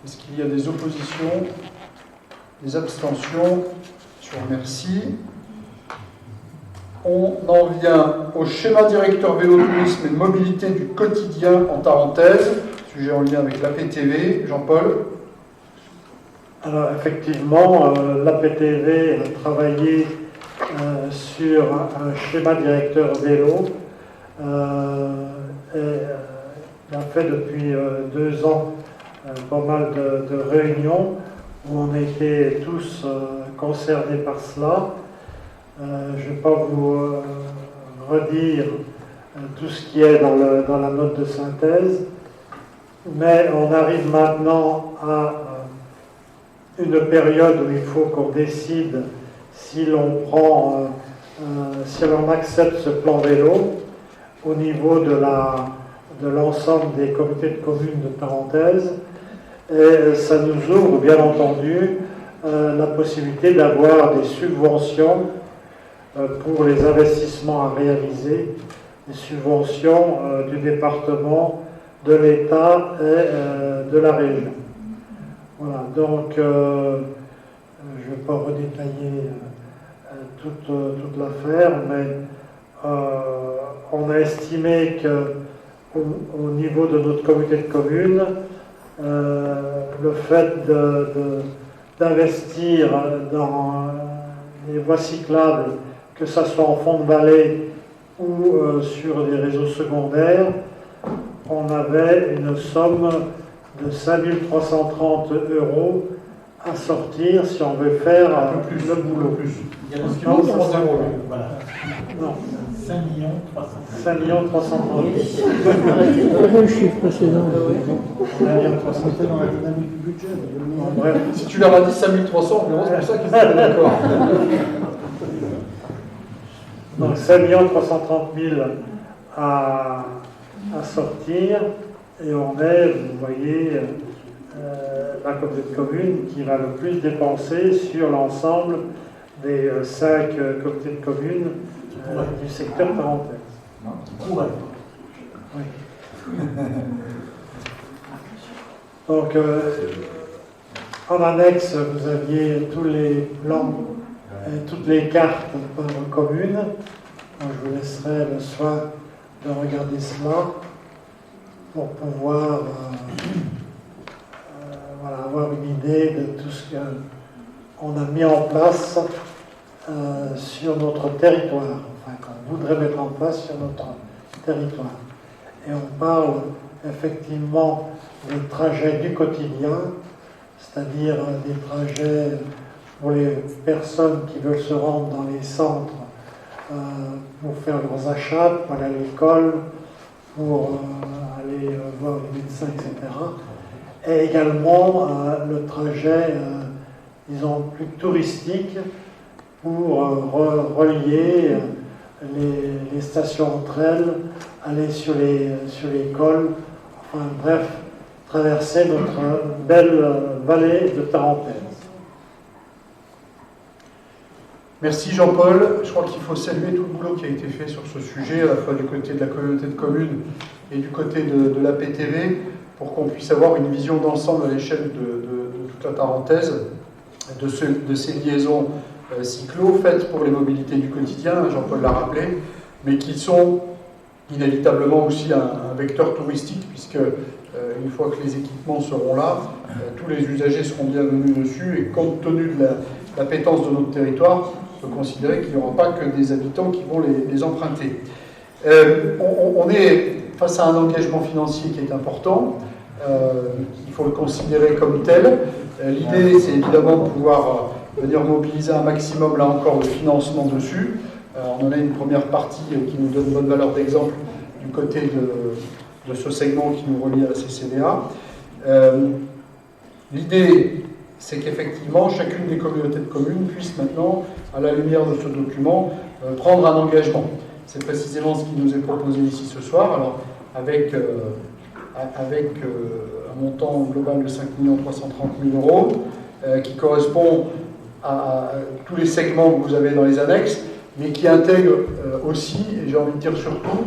Est-ce qu'il y a des oppositions, des abstentions sur Je vous remercie. On en vient au schéma directeur vélo, tourisme et mobilité du quotidien en Tarentaise, sujet en lien avec l'APTV. Jean-Paul. Alors effectivement, l'APTV a travaillé sur un schéma directeur vélo et il a fait depuis 2 ans pas mal de réunions où on était tous concernés par cela. Je ne vais pas vous redire tout ce qui est dans la note de synthèse, mais on arrive maintenant à une période où il faut qu'on décide si l'on prend, si l'on accepte ce plan vélo au niveau de l'ensemble des comités de communes de Tarentaise. Et ça nous ouvre bien entendu la possibilité d'avoir des subventions pour les investissements à réaliser, des subventions du département, de l'État et de la région. Voilà, donc je ne vais pas redétailler toute l'affaire, mais on a estimé qu'au niveau de notre comité de communes, le fait d'investir dans les voies cyclables, que ce soit en fond de vallée ou sur des réseaux secondaires, on avait une somme de 5 330 € à sortir si on veut faire le boulot. Il y a le non, 3 euros. Voilà. Non. 5 300 5 330 Le chiffre précédent. C'était dans la dynamique du budget. Bref. Si tu leur as dit 5300, c'est pour ça qu'ils étaient d'accord. Donc 5 330 000 à sortir, et on est, vous voyez, la communauté de communes qui va le plus dépenser sur l'ensemble des 5 comités de communes du secteur tarentaise. Ouais. Oui. Donc, en annexe, vous aviez tous les plans et toutes les cartes par commune. Donc, je vous laisserai le soin de regarder cela pour pouvoir voilà, avoir une idée de tout ce qu'on a mis en place sur notre territoire, enfin qu'on voudrait mettre en place sur notre territoire. Et on parle effectivement des trajets du quotidien, c'est-à-dire des trajets pour les personnes qui veulent se rendre dans les centres pour faire leurs achats, pour aller à l'école, pour aller voir les médecins, etc. Et également le trajet, disons, plus touristique pour relier les stations entre elles, aller sur les cols, enfin bref, traverser notre belle vallée de Tarentaise. Merci Jean-Paul. Je crois qu'il faut saluer tout le boulot qui a été fait sur ce sujet, à la fois du côté de la communauté de communes et du côté de l'APTV, pour qu'on puisse avoir une vision d'ensemble à l'échelle de toute la Tarentaise, de ces liaisons cyclo faites pour les mobilités du quotidien, Jean-Paul l'a rappelé, mais qui sont inévitablement aussi un vecteur touristique, puisque une fois que les équipements seront là, tous les usagers seront bienvenus dessus, et compte tenu de l'appétence de notre territoire, on peut considérer qu'il n'y aura pas que des habitants qui vont les emprunter. On est face à un engagement financier qui est important, il faut le considérer comme tel. L'idée, c'est évidemment de pouvoir venir mobiliser un maximum, là encore, de financement dessus. On en a une première partie qui nous donne bonne valeur d'exemple du côté de ce segment qui nous relie à la CCDA. L'idée, c'est qu'effectivement, chacune des communautés de communes puisse maintenant, à la lumière de ce document, prendre un engagement. C'est précisément ce qui nous est proposé ici ce soir, alors avec un montant global de 5 330 000 €, qui correspond à tous les segments que vous avez dans les annexes, mais qui intègre aussi, et j'ai envie de dire surtout,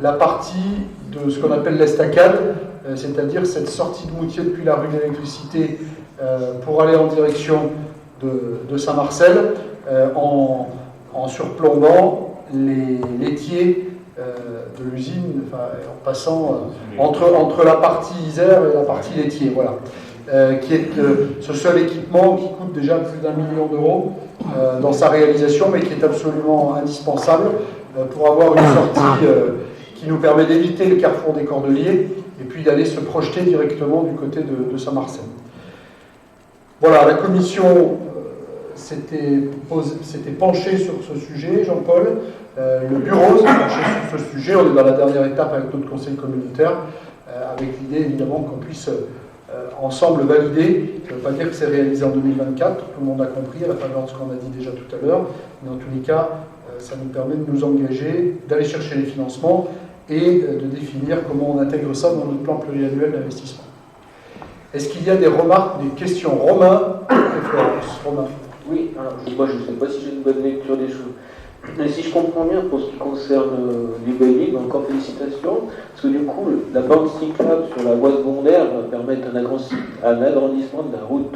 la partie de ce qu'on appelle l'estacade, c'est-à-dire cette sortie de Moutier depuis la rue de l'Électricité pour aller en direction de Saint-Marcel, en surplombant les laitiers de l'usine, en passant entre la partie Isère et la partie laitier, voilà. Qui est ce seul équipement qui coûte déjà plus d'1 million d'euros dans sa réalisation, mais qui est absolument indispensable pour avoir une sortie qui nous permet d'éviter le carrefour des Cordeliers et puis d'aller se projeter directement du côté de Saint-Marcel. Voilà, la commission s'était penchée sur ce sujet, Jean-Paul. Le bureau s'est penché sur ce sujet. On est dans la dernière étape avec notre conseil communautaire, avec l'idée évidemment qu'on puisse ensemble valider. Ça ne veut pas dire que c'est réalisé en 2024, tout le monde a compris à la faveur de ce qu'on a dit déjà tout à l'heure, mais en tous les cas, ça nous permet de nous engager, d'aller chercher les financements et de définir comment on intègre ça dans notre plan pluriannuel d'investissement. Est-ce qu'il y a des remarques, des questions? Romain et Florence. Romain. Oui, alors moi je ne sais pas si j'ai une bonne lecture des choses. Mais si je comprends bien, pour ce qui concerne les baillis, encore félicitations, parce que du coup, la bande cyclable sur la voie secondaire va permettre un agrandissement de la route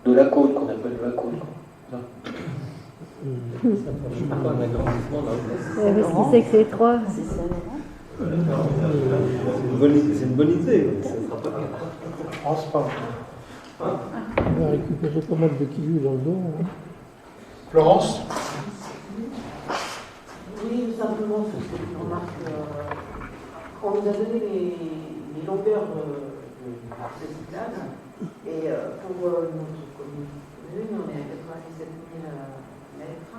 de la côte, qu'on appelle la côte. Pas un agrandissement parce qu'il sait que c'est étroit. C'est une bonne idée, mais ça ne sera pas bien. Je pense pas. On va récupérer pas mal de kilos dans le dos. Hein. Florence? Oui, simplement, parce que je remarque, on nous a donné les longueurs de cyclable, et pour notre commune, on est à 97 000 mètres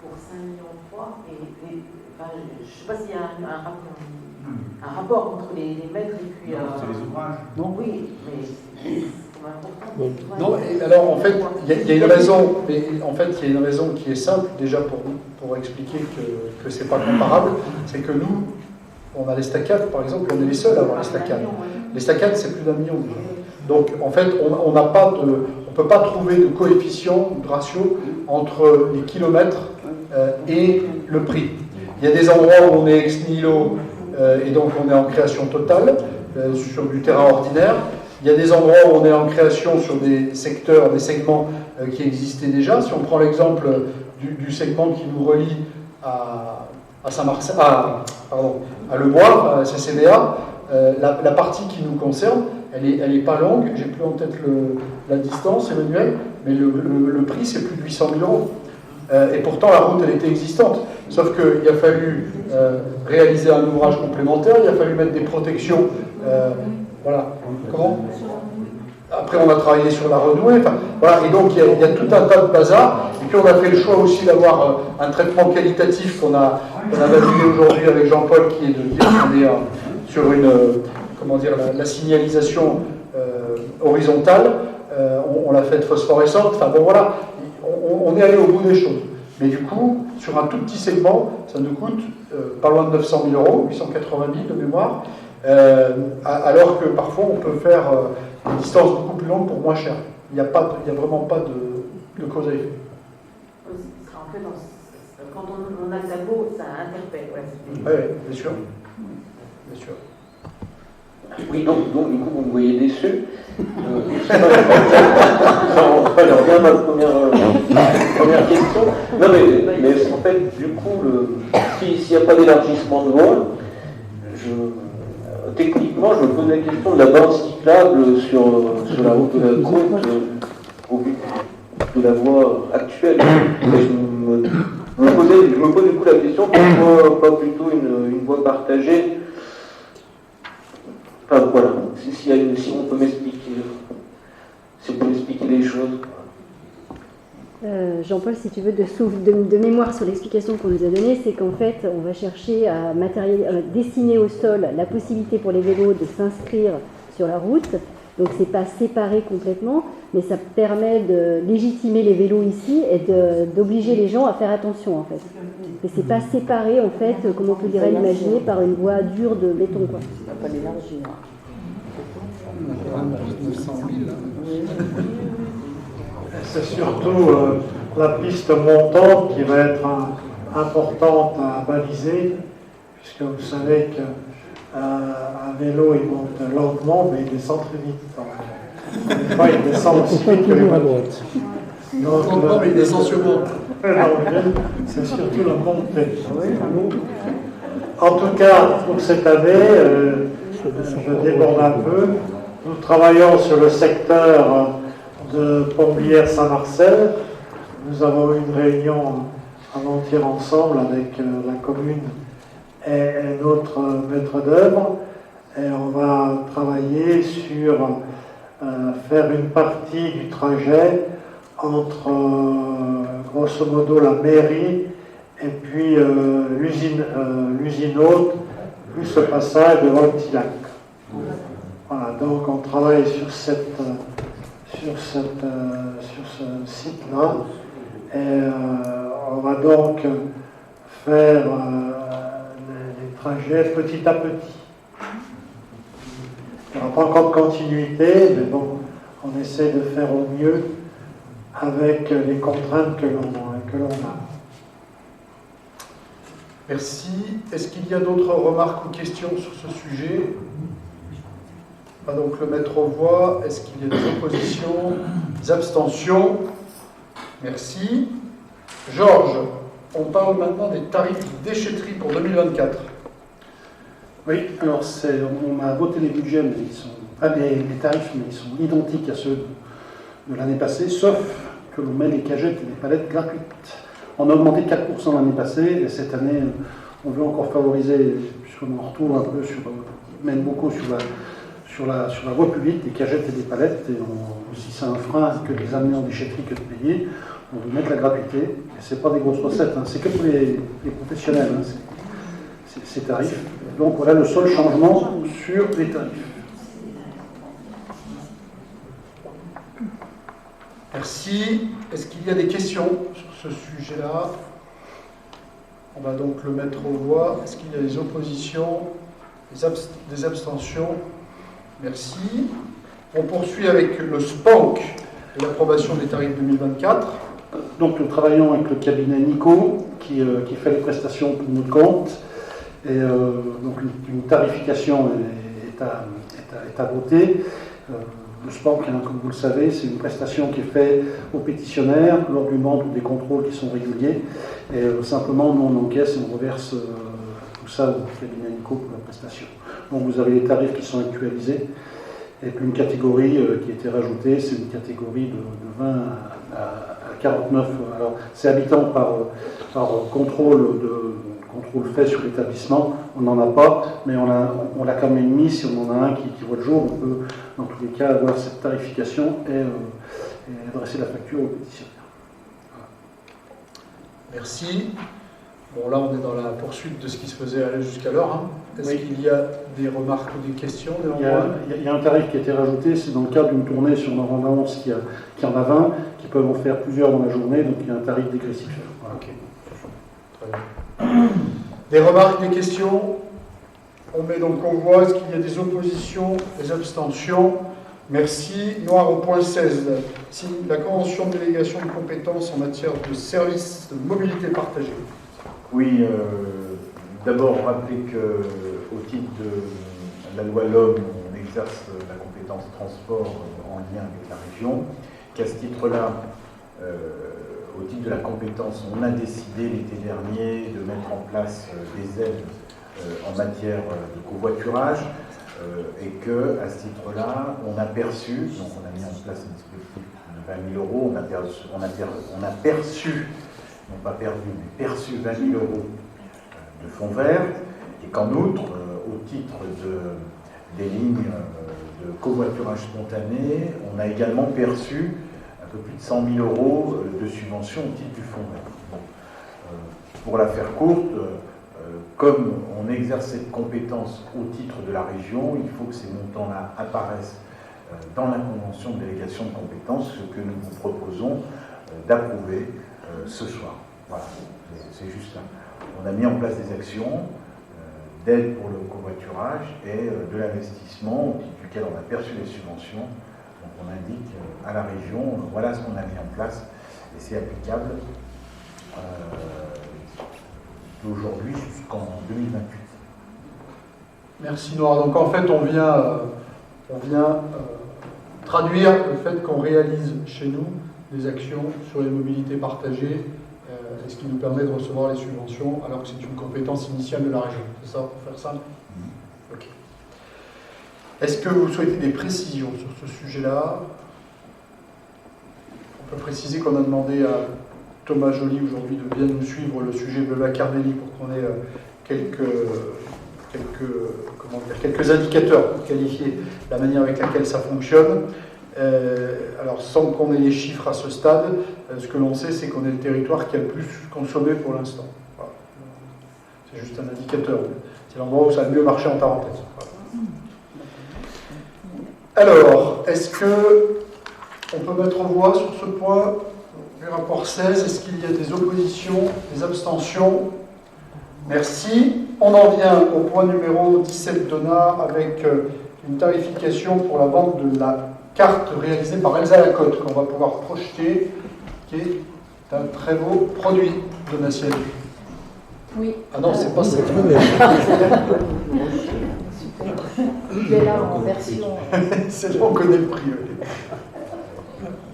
pour 5,3 millions, et je ne sais pas s'il y a un rapport entre les mètres et puis... c'est les ouvrages. Non. Oui, mais c'est important. Non, et alors en fait, il y a une raison, mais en fait, il y a une raison qui est simple, déjà pour expliquer que c'est pas comparable, c'est que nous, on a l'estacade, par exemple, on est les seuls à avoir l'estacade. L'estacade, c'est plus d'1 million déjà. Donc, en fait, on peut pas trouver de coefficient, de ratio entre les kilomètres et le prix. Il y a des endroits où on est ex nihilo et donc on est en création totale sur du terrain ordinaire. Il y a des endroits où on est en création sur des secteurs, des segments qui existaient déjà. Si on prend l'exemple du segment qui nous relie à Saint-Marcel, à Le Bois, à CCBA, la partie qui nous concerne, elle est pas longue. J'ai plus en tête la distance, Emmanuel, mais le prix c'est plus de 800 000 euros. Et pourtant la route elle était existante. Sauf qu'il a fallu réaliser un ouvrage complémentaire, il a fallu mettre des protections. Voilà. Comment? Après, on a travaillé sur la renouée. Voilà. Et donc, il y a tout un tas de bazar. Et puis, on a fait le choix aussi d'avoir un traitement qualitatif qu'on a validé aujourd'hui avec Jean-Paul, qui est de dire qu'on est sur la signalisation horizontale. On l'a faite phosphorescente. Enfin, bon, voilà. On est allé au bout des choses. Mais du coup, sur un tout petit segment, ça nous coûte pas loin de 900 000 euros, 880 000 de mémoire. Alors que parfois on peut faire des distances beaucoup plus longues pour moins cher. Il n'y a vraiment pas de cause à effet. En fait, quand on a le tableau, ça interpelle. Oui, bien sûr. Bien sûr. Oui, donc du coup, vous me voyez déçu. Alors, bien ma première question. Non, mais en fait, du coup, s'il n'y a pas d'élargissement de voie, techniquement, je me pose la question de la bande cyclable sur la route de la côte au vu de la voie actuelle. Et je me pose du coup la question, pourquoi pas plutôt une voie partagée? Enfin voilà, si on peut m'expliquer, les choses. Jean-Paul, si tu veux, de mémoire sur l'explication qu'on nous a donnée, c'est qu'en fait, on va chercher à dessiner au sol la possibilité pour les vélos de s'inscrire sur la route. Donc, c'est pas séparé complètement, mais ça permet de légitimer les vélos ici et d'obliger les gens à faire attention, en fait. Mais c'est pas séparé, en fait, comme on peut l'imaginer, par une voie dure de béton, quoi. On va pas l'élargir. C'est surtout la piste montante qui va être importante à baliser, puisque vous savez qu'un vélo il monte lentement, mais il descend très vite. Des fois, il descend aussi vite que les voitures. Non, mais il descend sur moi. C'est surtout la montée. En tout cas, pour cette année, je déborde un peu. Nous travaillons sur le secteur de Pomblières-Saint-Marcel. Nous avons eu une réunion avant-hier ensemble avec la commune et notre maître d'œuvre. Et on va travailler sur faire une partie du trajet entre, grosso modo, la mairie et puis l'usine haute, plus le passage de Voltilac. Voilà, donc on travaille sur ce site-là. Et on va donc faire les trajets petit à petit. Il n'y aura pas encore de continuité, mais bon, on essaie de faire au mieux avec les contraintes que l'on a. Merci. Est-ce qu'il y a d'autres remarques ou questions sur ce sujet? On va donc le mettre aux voix. Est-ce qu'il y a des oppositions, des abstentions? Merci. Georges, on parle maintenant des tarifs de déchetterie pour 2024. Oui, alors on a voté les budgets, mais ils sont pas les tarifs, mais ils sont identiques à ceux de l'année passée, sauf que l'on met les cagettes et les palettes gratuites. On a augmenté 4% l'année passée, et cette année, on veut encore favoriser, puisqu'on en retrouve un peu, même beaucoup sur la voie publique, des cagettes et des palettes, et si c'est un frein que de les amener en déchetterie que de payer, on veut mettre la gratuité, et c'est pas des grosses recettes, hein, c'est que pour les professionnels, hein, ces tarifs. Donc voilà le seul changement sur les tarifs. Merci. Est-ce qu'il y a des questions sur ce sujet-là? On va donc le mettre aux voix. Est-ce qu'il y a des oppositions, des abstentions? Merci. On poursuit avec le SPANC et l'approbation des tarifs 2024. Donc nous travaillons avec le cabinet Nico qui fait les prestations pour notre compte. Et donc une tarification est à voter. Le SPANC, comme vous le savez, c'est une prestation qui est faite aux pétitionnaires lors du demande ou des contrôles qui sont réguliers. Et simplement, nous on encaisse et on reverse tout ça au cabinet Nico pour la prestation. Donc vous avez les tarifs qui sont actualisés. Et puis une catégorie qui a été rajoutée, c'est une catégorie de 20 à 49. Alors c'est habitant par contrôle fait sur l'établissement, on n'en a pas, mais on l'a quand même mis. Si on en a un qui voit le jour, on peut dans tous les cas avoir cette tarification et adresser la facture au pétitionnaire. Voilà. Merci. Bon, là on est dans la poursuite de ce qui se faisait aller jusqu'alors. Hein. Est-ce qu'il y a des remarques ou des questions? Il y a un tarif qui a été rajouté, c'est dans le cadre d'une tournée sur Normandance qui en a 20, qui peuvent en faire plusieurs dans la journée, donc il y a un tarif dégressif. Voilà. Ok. Très bien. Des remarques, des questions? On met donc en voix. Est-ce qu'il y a des oppositions, des abstentions? Merci. Noir au point 16. Signe la convention de délégation de compétences en matière de services de mobilité partagée. Oui, d'abord rappeler qu'au titre de la loi LOM, on exerce la compétence transport en lien avec la région, qu'à ce titre-là, au titre de la compétence, on a décidé l'été dernier de mettre en place des aides en matière de covoiturage et qu'à ce titre-là, on a perçu, donc on a mis en place un dispositif de 20 000 euros, on a perçu, non pas perdu, mais perçu 20 000 euros de fonds verts, et qu'en outre, au titre des lignes de covoiturage spontané, on a également perçu un peu plus de 100 000 euros de subventions au titre du fonds vert. Bon. Pour la faire courte, comme on exerce cette compétence au titre de la région, il faut que ces montants-là apparaissent dans la convention de délégation de compétences, ce que nous vous proposons d'approuver ce soir. Voilà, c'est juste ça. On a mis en place des actions d'aide pour le covoiturage et de l'investissement au titre duquel on a perçu les subventions. Donc on indique à la région, voilà ce qu'on a mis en place et c'est applicable d'aujourd'hui jusqu'en 2028. Merci Noir. Donc en fait on vient traduire le fait qu'on réalise chez nous des actions sur les mobilités partagées et ce qui nous permet de recevoir les subventions alors que c'est une compétence initiale de la région. C'est ça, pour faire simple? Ok. Est-ce que vous souhaitez des précisions sur ce sujet-là? On peut préciser qu'on a demandé à Thomas Joly aujourd'hui de bien nous suivre le sujet de la Cardelli pour qu'on ait quelques indicateurs pour qualifier la manière avec laquelle ça fonctionne. Alors sans qu'on ait les chiffres à ce stade, ce que l'on sait, c'est qu'on est le territoire qui a le plus consommé pour l'instant. Voilà. C'est juste un indicateur. C'est l'endroit où ça a le mieux marché en parenthèse. Voilà. Alors, est-ce qu'on peut mettre en voix sur ce point du rapport 16? Est-ce qu'il y a des oppositions, des abstentions? Merci. On en vient au point numéro 17 Donna avec une tarification pour la vente de la carte réalisée par Elsa Lacotte qu'on va pouvoir projeter, qui est un très beau produit de Naciel. Oui. Ah non, c'est pas ça. Il est là en version. C'est là on connaît le prix.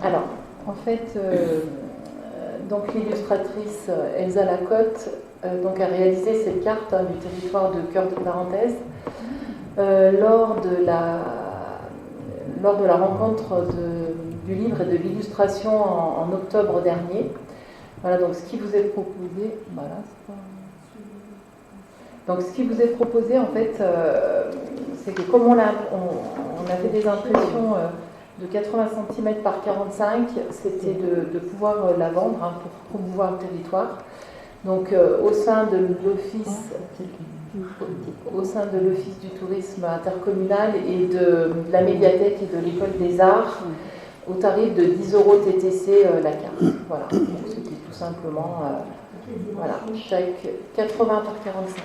Alors, en fait, donc l'illustratrice Elsa Lacotte donc a réalisé cette carte du territoire de Cœur de Parenthèse lors de la rencontre du livre et de l'illustration en octobre dernier. Voilà, donc ce qui vous est proposé, voilà, donc ce qui vous est proposé en fait, c'est que comme on avait des impressions de 80 cm par 45, c'était de pouvoir la vendre pour promouvoir le territoire. Donc au sein de l'Office du tourisme intercommunal et de la médiathèque et de l'école des arts, au tarif de 10 € TTC la carte. Voilà, donc c'était tout simplement voilà, chaque 80 par 45.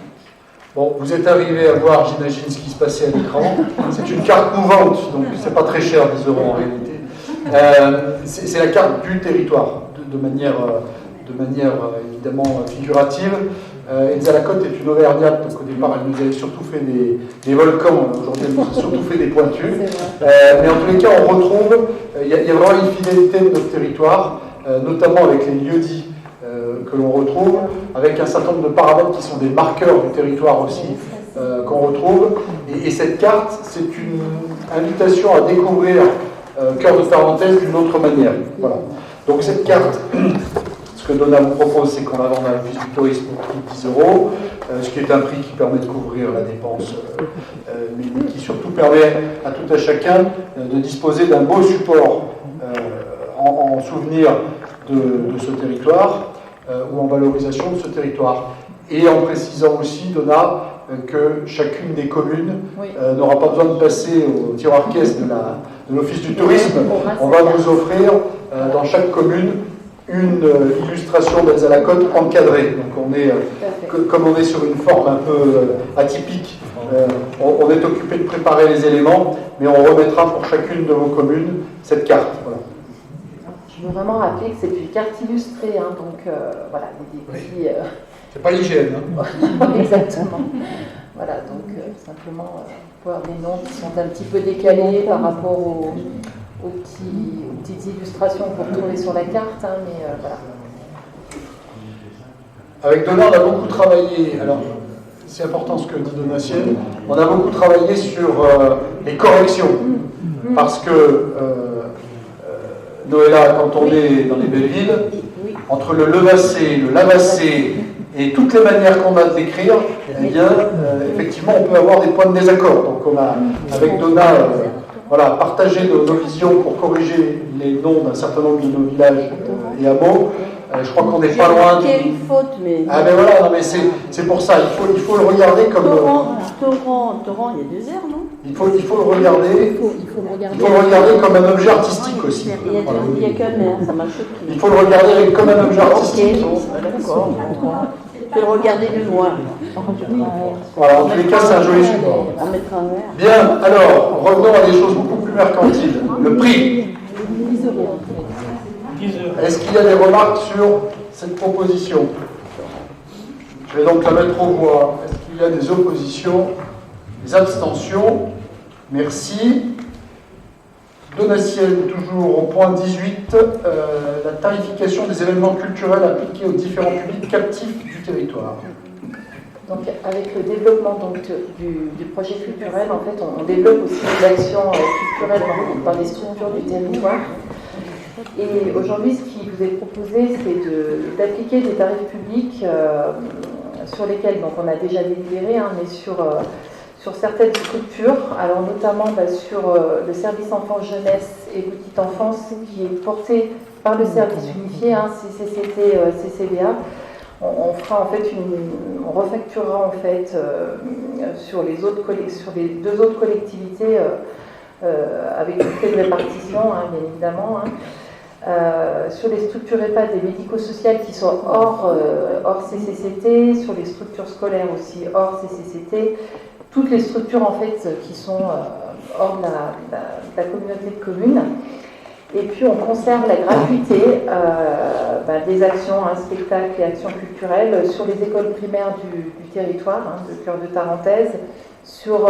Bon, vous êtes arrivé à voir, j'imagine, ce qui se passait à l'écran. C'est une carte mouvante, donc c'est pas très cher, 10 € en réalité. C'est la carte du territoire, de manière évidemment figurative. Elsa Lacotte est une Auvergnate, donc au départ elle nous avait surtout fait des volcans, aujourd'hui elle nous a surtout fait des pointus. Mais en tous les cas, on retrouve, il y a vraiment une fidélité de notre territoire, notamment avec les lieux-dits que l'on retrouve, avec un certain nombre de paramètres qui sont des marqueurs du territoire aussi, qu'on retrouve. Et cette carte, c'est une invitation à découvrir Cœur de Parenthèse d'une autre manière. Voilà. Donc cette carte, ce que Donna vous propose, c'est qu'on la vende à l'Office du tourisme au prix de 10 €, ce qui est un prix qui permet de couvrir la dépense, mais qui surtout permet à tout à chacun de disposer d'un beau support en souvenir de ce territoire, ou en valorisation de ce territoire. Et en précisant aussi, Donna, que chacune des communes n'aura pas besoin de passer au tiroir-caisse de l'Office du tourisme. On va vous offrir dans chaque commune une illustration d'Elsa Lacotte encadrée. Donc on est, comme on est sur une forme un peu atypique, on est occupé de préparer les éléments, mais on remettra pour chacune de vos communes cette carte. Voilà. Je veux vraiment rappeler que c'est une carte illustrée, hein, donc voilà, des petits... C'est pas l'hygiène. Hein. Exactement. Voilà, donc simplement pour avoir des noms qui sont un petit peu décalés par rapport aux petites illustrations qu'on peut trouver sur la carte, hein, mais voilà. Avec Donna, on a beaucoup travaillé, alors c'est important ce que dit Donatiel, on a beaucoup travaillé sur les corrections, parce que Noëlla, quand on est dans les belles villes, entre le levassé, le lavassé et toutes les manières qu'on a de l'écrire, eh bien, effectivement, on peut avoir des points de désaccord. Donc on a, avec Donna, voilà, partagé nos visions pour corriger les noms d'un certain nombre de nos villages et hameaux. Je crois qu'on n'est pas loin. Il y a une faute, mais. Ah, mais voilà, non, mais c'est pour ça, il faut le regarder comme. Torrent, il y a 2 heures, non? Il faut le regarder. Il faut le regarder comme un objet artistique aussi. Il y a qu'un air, ça m'a choqué. Il faut le regarder comme un objet artistique. D'accord. Je vais le regarder de loin. Voilà, en tous les cas, c'est un joli support. On mettra un verre. Bien, alors, revenons à des choses beaucoup plus mercantiles. Le prix. 10 €. Est-ce qu'il y a des remarques sur cette proposition? Je vais donc la mettre aux voix. Est-ce qu'il y a des oppositions, des abstentions? Merci. Donatienne, toujours au point 18, la tarification des événements culturels appliqués aux différents publics captifs du territoire. Donc, avec le développement donc, du projet culturel, en fait, on développe aussi des actions culturelles dans les structures du territoire. Et aujourd'hui, ce qui vous est proposé, c'est d'appliquer des tarifs publics sur lesquels donc, on a déjà délibéré, hein, mais sur certaines structures, alors notamment sur le service enfance-jeunesse et petite enfance qui est porté par le service unifié, hein, CCCT, CCBA. On fera en fait on refacturera en fait sur les deux autres collectivités avec une clé de répartition, hein, bien évidemment. Hein. Sur les structures EHPAD et médico-sociales qui sont hors CCCT, sur les structures scolaires aussi hors CCCT, toutes les structures en fait qui sont hors de la communauté de communes. Et puis on conserve la gratuité des actions, hein, spectacles et actions culturelles sur les écoles primaires du territoire, hein, de Cœur de Tarentaise, sur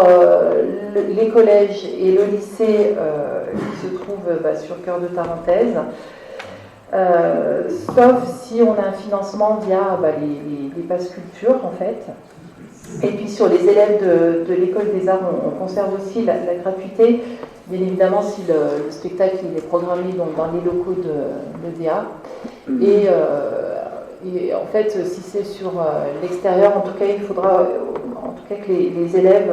les collèges et le lycée qui se trouvent sur Cœur de Tarentaise, sauf si on a un financement via les passes culture en fait. Et puis sur les élèves de l'école des arts, on conserve aussi la gratuité, bien évidemment si le spectacle il est programmé donc, dans les locaux de l'EDA. Et en fait, si c'est sur l'extérieur, en tout cas, il faudra que les élèves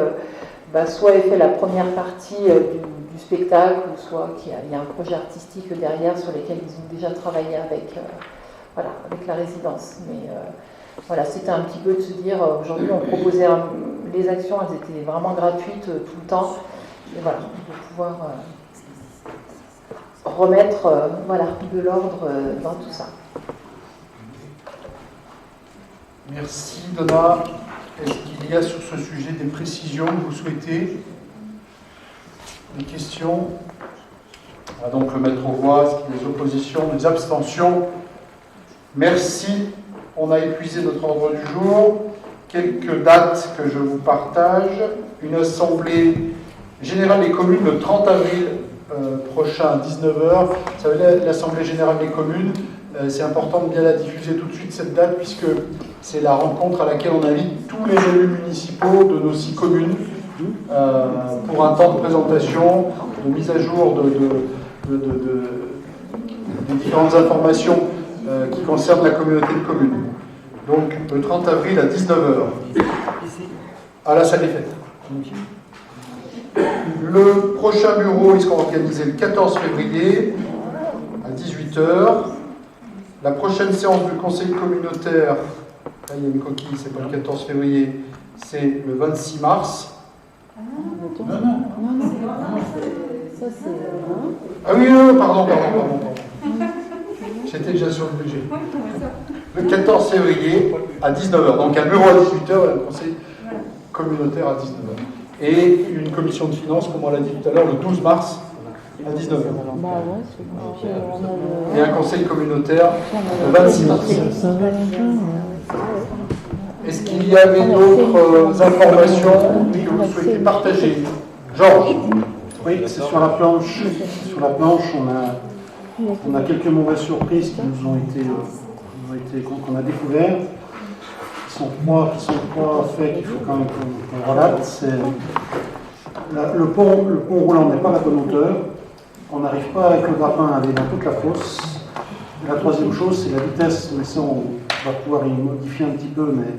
soit aient fait la première partie du spectacle, ou soit qu'il y a un projet artistique derrière sur lequel ils ont déjà travaillé avec la résidence. Mais voilà, c'était un petit peu de se dire, aujourd'hui on proposait les actions, elles étaient vraiment gratuites tout le temps, et voilà, de pouvoir remettre de l'ordre dans tout ça. Merci Donna. Est-ce qu'il y a sur ce sujet des précisions que vous souhaitez? Des questions? On va donc le mettre aux voix. Est-ce qu'il y a des oppositions, des abstentions? Merci. On a épuisé notre ordre du jour. Quelques dates que je vous partage. Une assemblée générale des communes le 30 avril prochain à 19h. Ça veut dire l'assemblée générale des communes. C'est important de bien la diffuser tout de suite cette date puisque c'est la rencontre à laquelle on invite tous les élus municipaux de nos 6 communes pour un temps de présentation, de mise à jour des différentes informations qui concernent la communauté de communes. Donc le 30 avril à 19h à la salle des fêtes. Le prochain bureau il sera organisé le 14 février à 18h. La prochaine séance du conseil communautaire, là il y a une coquille, c'est pas le 14 février, c'est le 26 mars. Non. Ça c'est... Ah oui, pardon. J'étais déjà sur le budget. Le 14 février à 19h. Donc un bureau à 18h et un conseil communautaire à 19h. Et une commission de finances, comme on l'a dit tout à l'heure, le 12 mars à 19h. Et un conseil communautaire le 26 mars. Est-ce qu'il y avait d'autres informations que vous souhaitez partager? Georges? Oui, c'est sur la planche. Sur la planche, on a quelques mauvaises surprises qui nous ont été qu'on a découvert. Qui sont trois faits qu'il faut quand même qu'on relate. C'est le pont roulant n'est pas à la bonne hauteur. On n'arrive pas avec le grappin à aller dans toute la fosse. Et la troisième chose, c'est la vitesse. Mais ça, on va pouvoir y modifier un petit peu, mais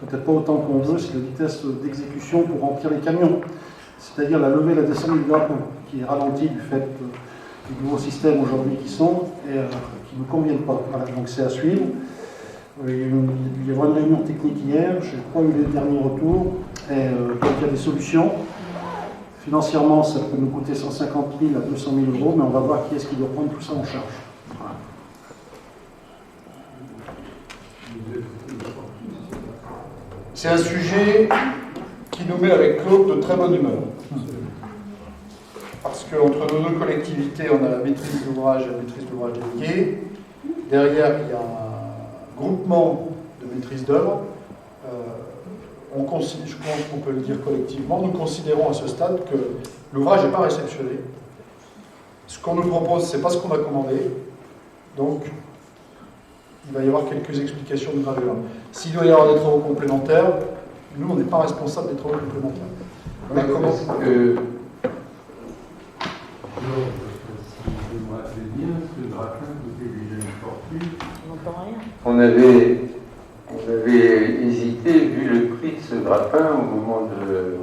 peut-être pas autant qu'on veut. C'est la vitesse d'exécution pour remplir les camions. C'est-à-dire la levée et la descente du grappin, qui est ralentie du fait du nouveau système aujourd'hui qui sont et qui ne nous conviennent pas. Voilà, donc c'est à suivre. Il y a eu une réunion technique hier, je n'ai pas eu les derniers retours, et donc il y a des solutions. Financièrement, ça peut nous coûter 150 000 à 200 000 euros, mais on va voir qui est-ce qui doit prendre tout ça en charge. Voilà. C'est un sujet qui nous met avec Claude de très bonne humeur. Parce qu'entre nos deux collectivités, on a la maîtrise d'ouvrage et la maîtrise d'ouvrage déléguée. Derrière, il y a un groupement de maîtrise d'œuvre. Je pense qu'on peut le dire collectivement. Nous considérons à ce stade que l'ouvrage n'est pas réceptionné. Ce qu'on nous propose, c'est pas ce qu'on a commandé. Donc, il va y avoir quelques explications de graveur. S'il doit y avoir des travaux complémentaires, nous, on n'est pas responsable des travaux complémentaires. On a commencé. On avait hésité, vu le prix de ce grappin au moment de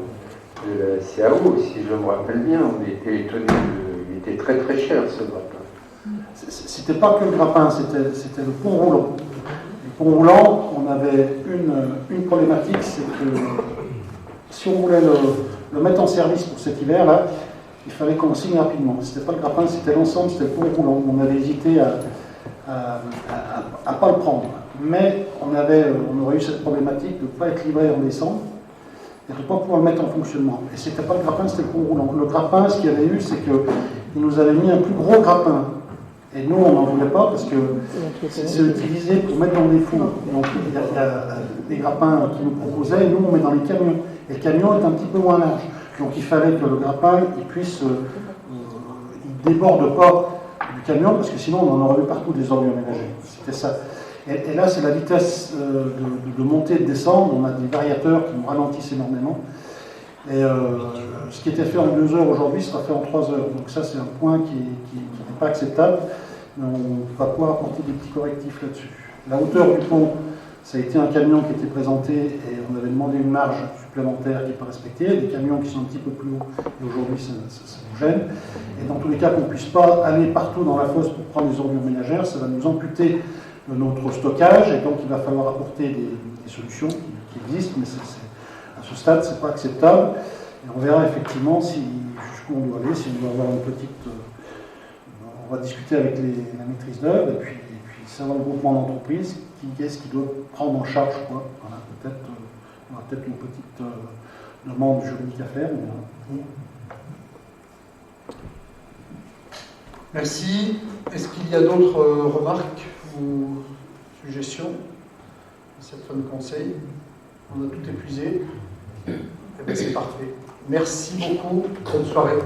la CAO, si je me rappelle bien, on était étonnés, il était très très cher ce grappin. C'était pas que le grappin, c'était le pont roulant. Le pont roulant, on avait une problématique, c'est que si on voulait le mettre en service pour cet hiver-là, il fallait qu'on signe rapidement. C'était pas le grappin, c'était l'ensemble, c'était le pont roulant. On avait hésité à pas le prendre. Mais on aurait eu cette problématique de ne pas être livré en décembre et de ne pas pouvoir le mettre en fonctionnement. Et c'était pas le grappin, c'était le pont roulant. Le grappin, ce qu'il y avait eu, c'est qu'il nous avait mis un plus gros grappin. Et nous, on n'en voulait pas parce que c'est utilisé pour mettre dans des fours. Donc, il y a des grappins qui nous proposaient, et nous, on met dans les camions. Et le camion est un petit peu moins large. Donc, il fallait que le grappin, il déborde pas du camion, parce que sinon, on en aurait eu partout des ordures ménagères. C'était ça. Et là, c'est la vitesse de montée et de descendre. On a des variateurs qui nous ralentissent énormément. Et ce qui était fait en 2 heures aujourd'hui sera fait en 3 heures. Donc ça, c'est un point qui n'est pas acceptable. Mais on va pouvoir apporter des petits correctifs là-dessus. La hauteur du pont, ça a été un camion qui était présenté et on avait demandé une marge supplémentaire qui n'est pas respectée. Il y a des camions qui sont un petit peu plus hauts et aujourd'hui, ça nous gêne. Et dans tous les cas, qu'on ne puisse pas aller partout dans la fosse pour prendre des ordures ménagères, ça va nous amputer notre stockage et donc il va falloir apporter des solutions qui existent, mais à ce stade, ce n'est pas acceptable. Et on verra effectivement jusqu'où on doit aller, si on doit avoir une petite... on va discuter avec la maîtrise d'œuvre et puis savoir le groupement d'entreprise qui est-ce qui doit prendre en charge quoi. Voilà, on a peut-être une petite demande juridique à faire. Mais... Merci. Est-ce qu'il y a d'autres remarques ou suggestions à cette fin de conseil? On a tout épuisé. Eh bien, c'est parfait. Merci beaucoup. Bonne soirée.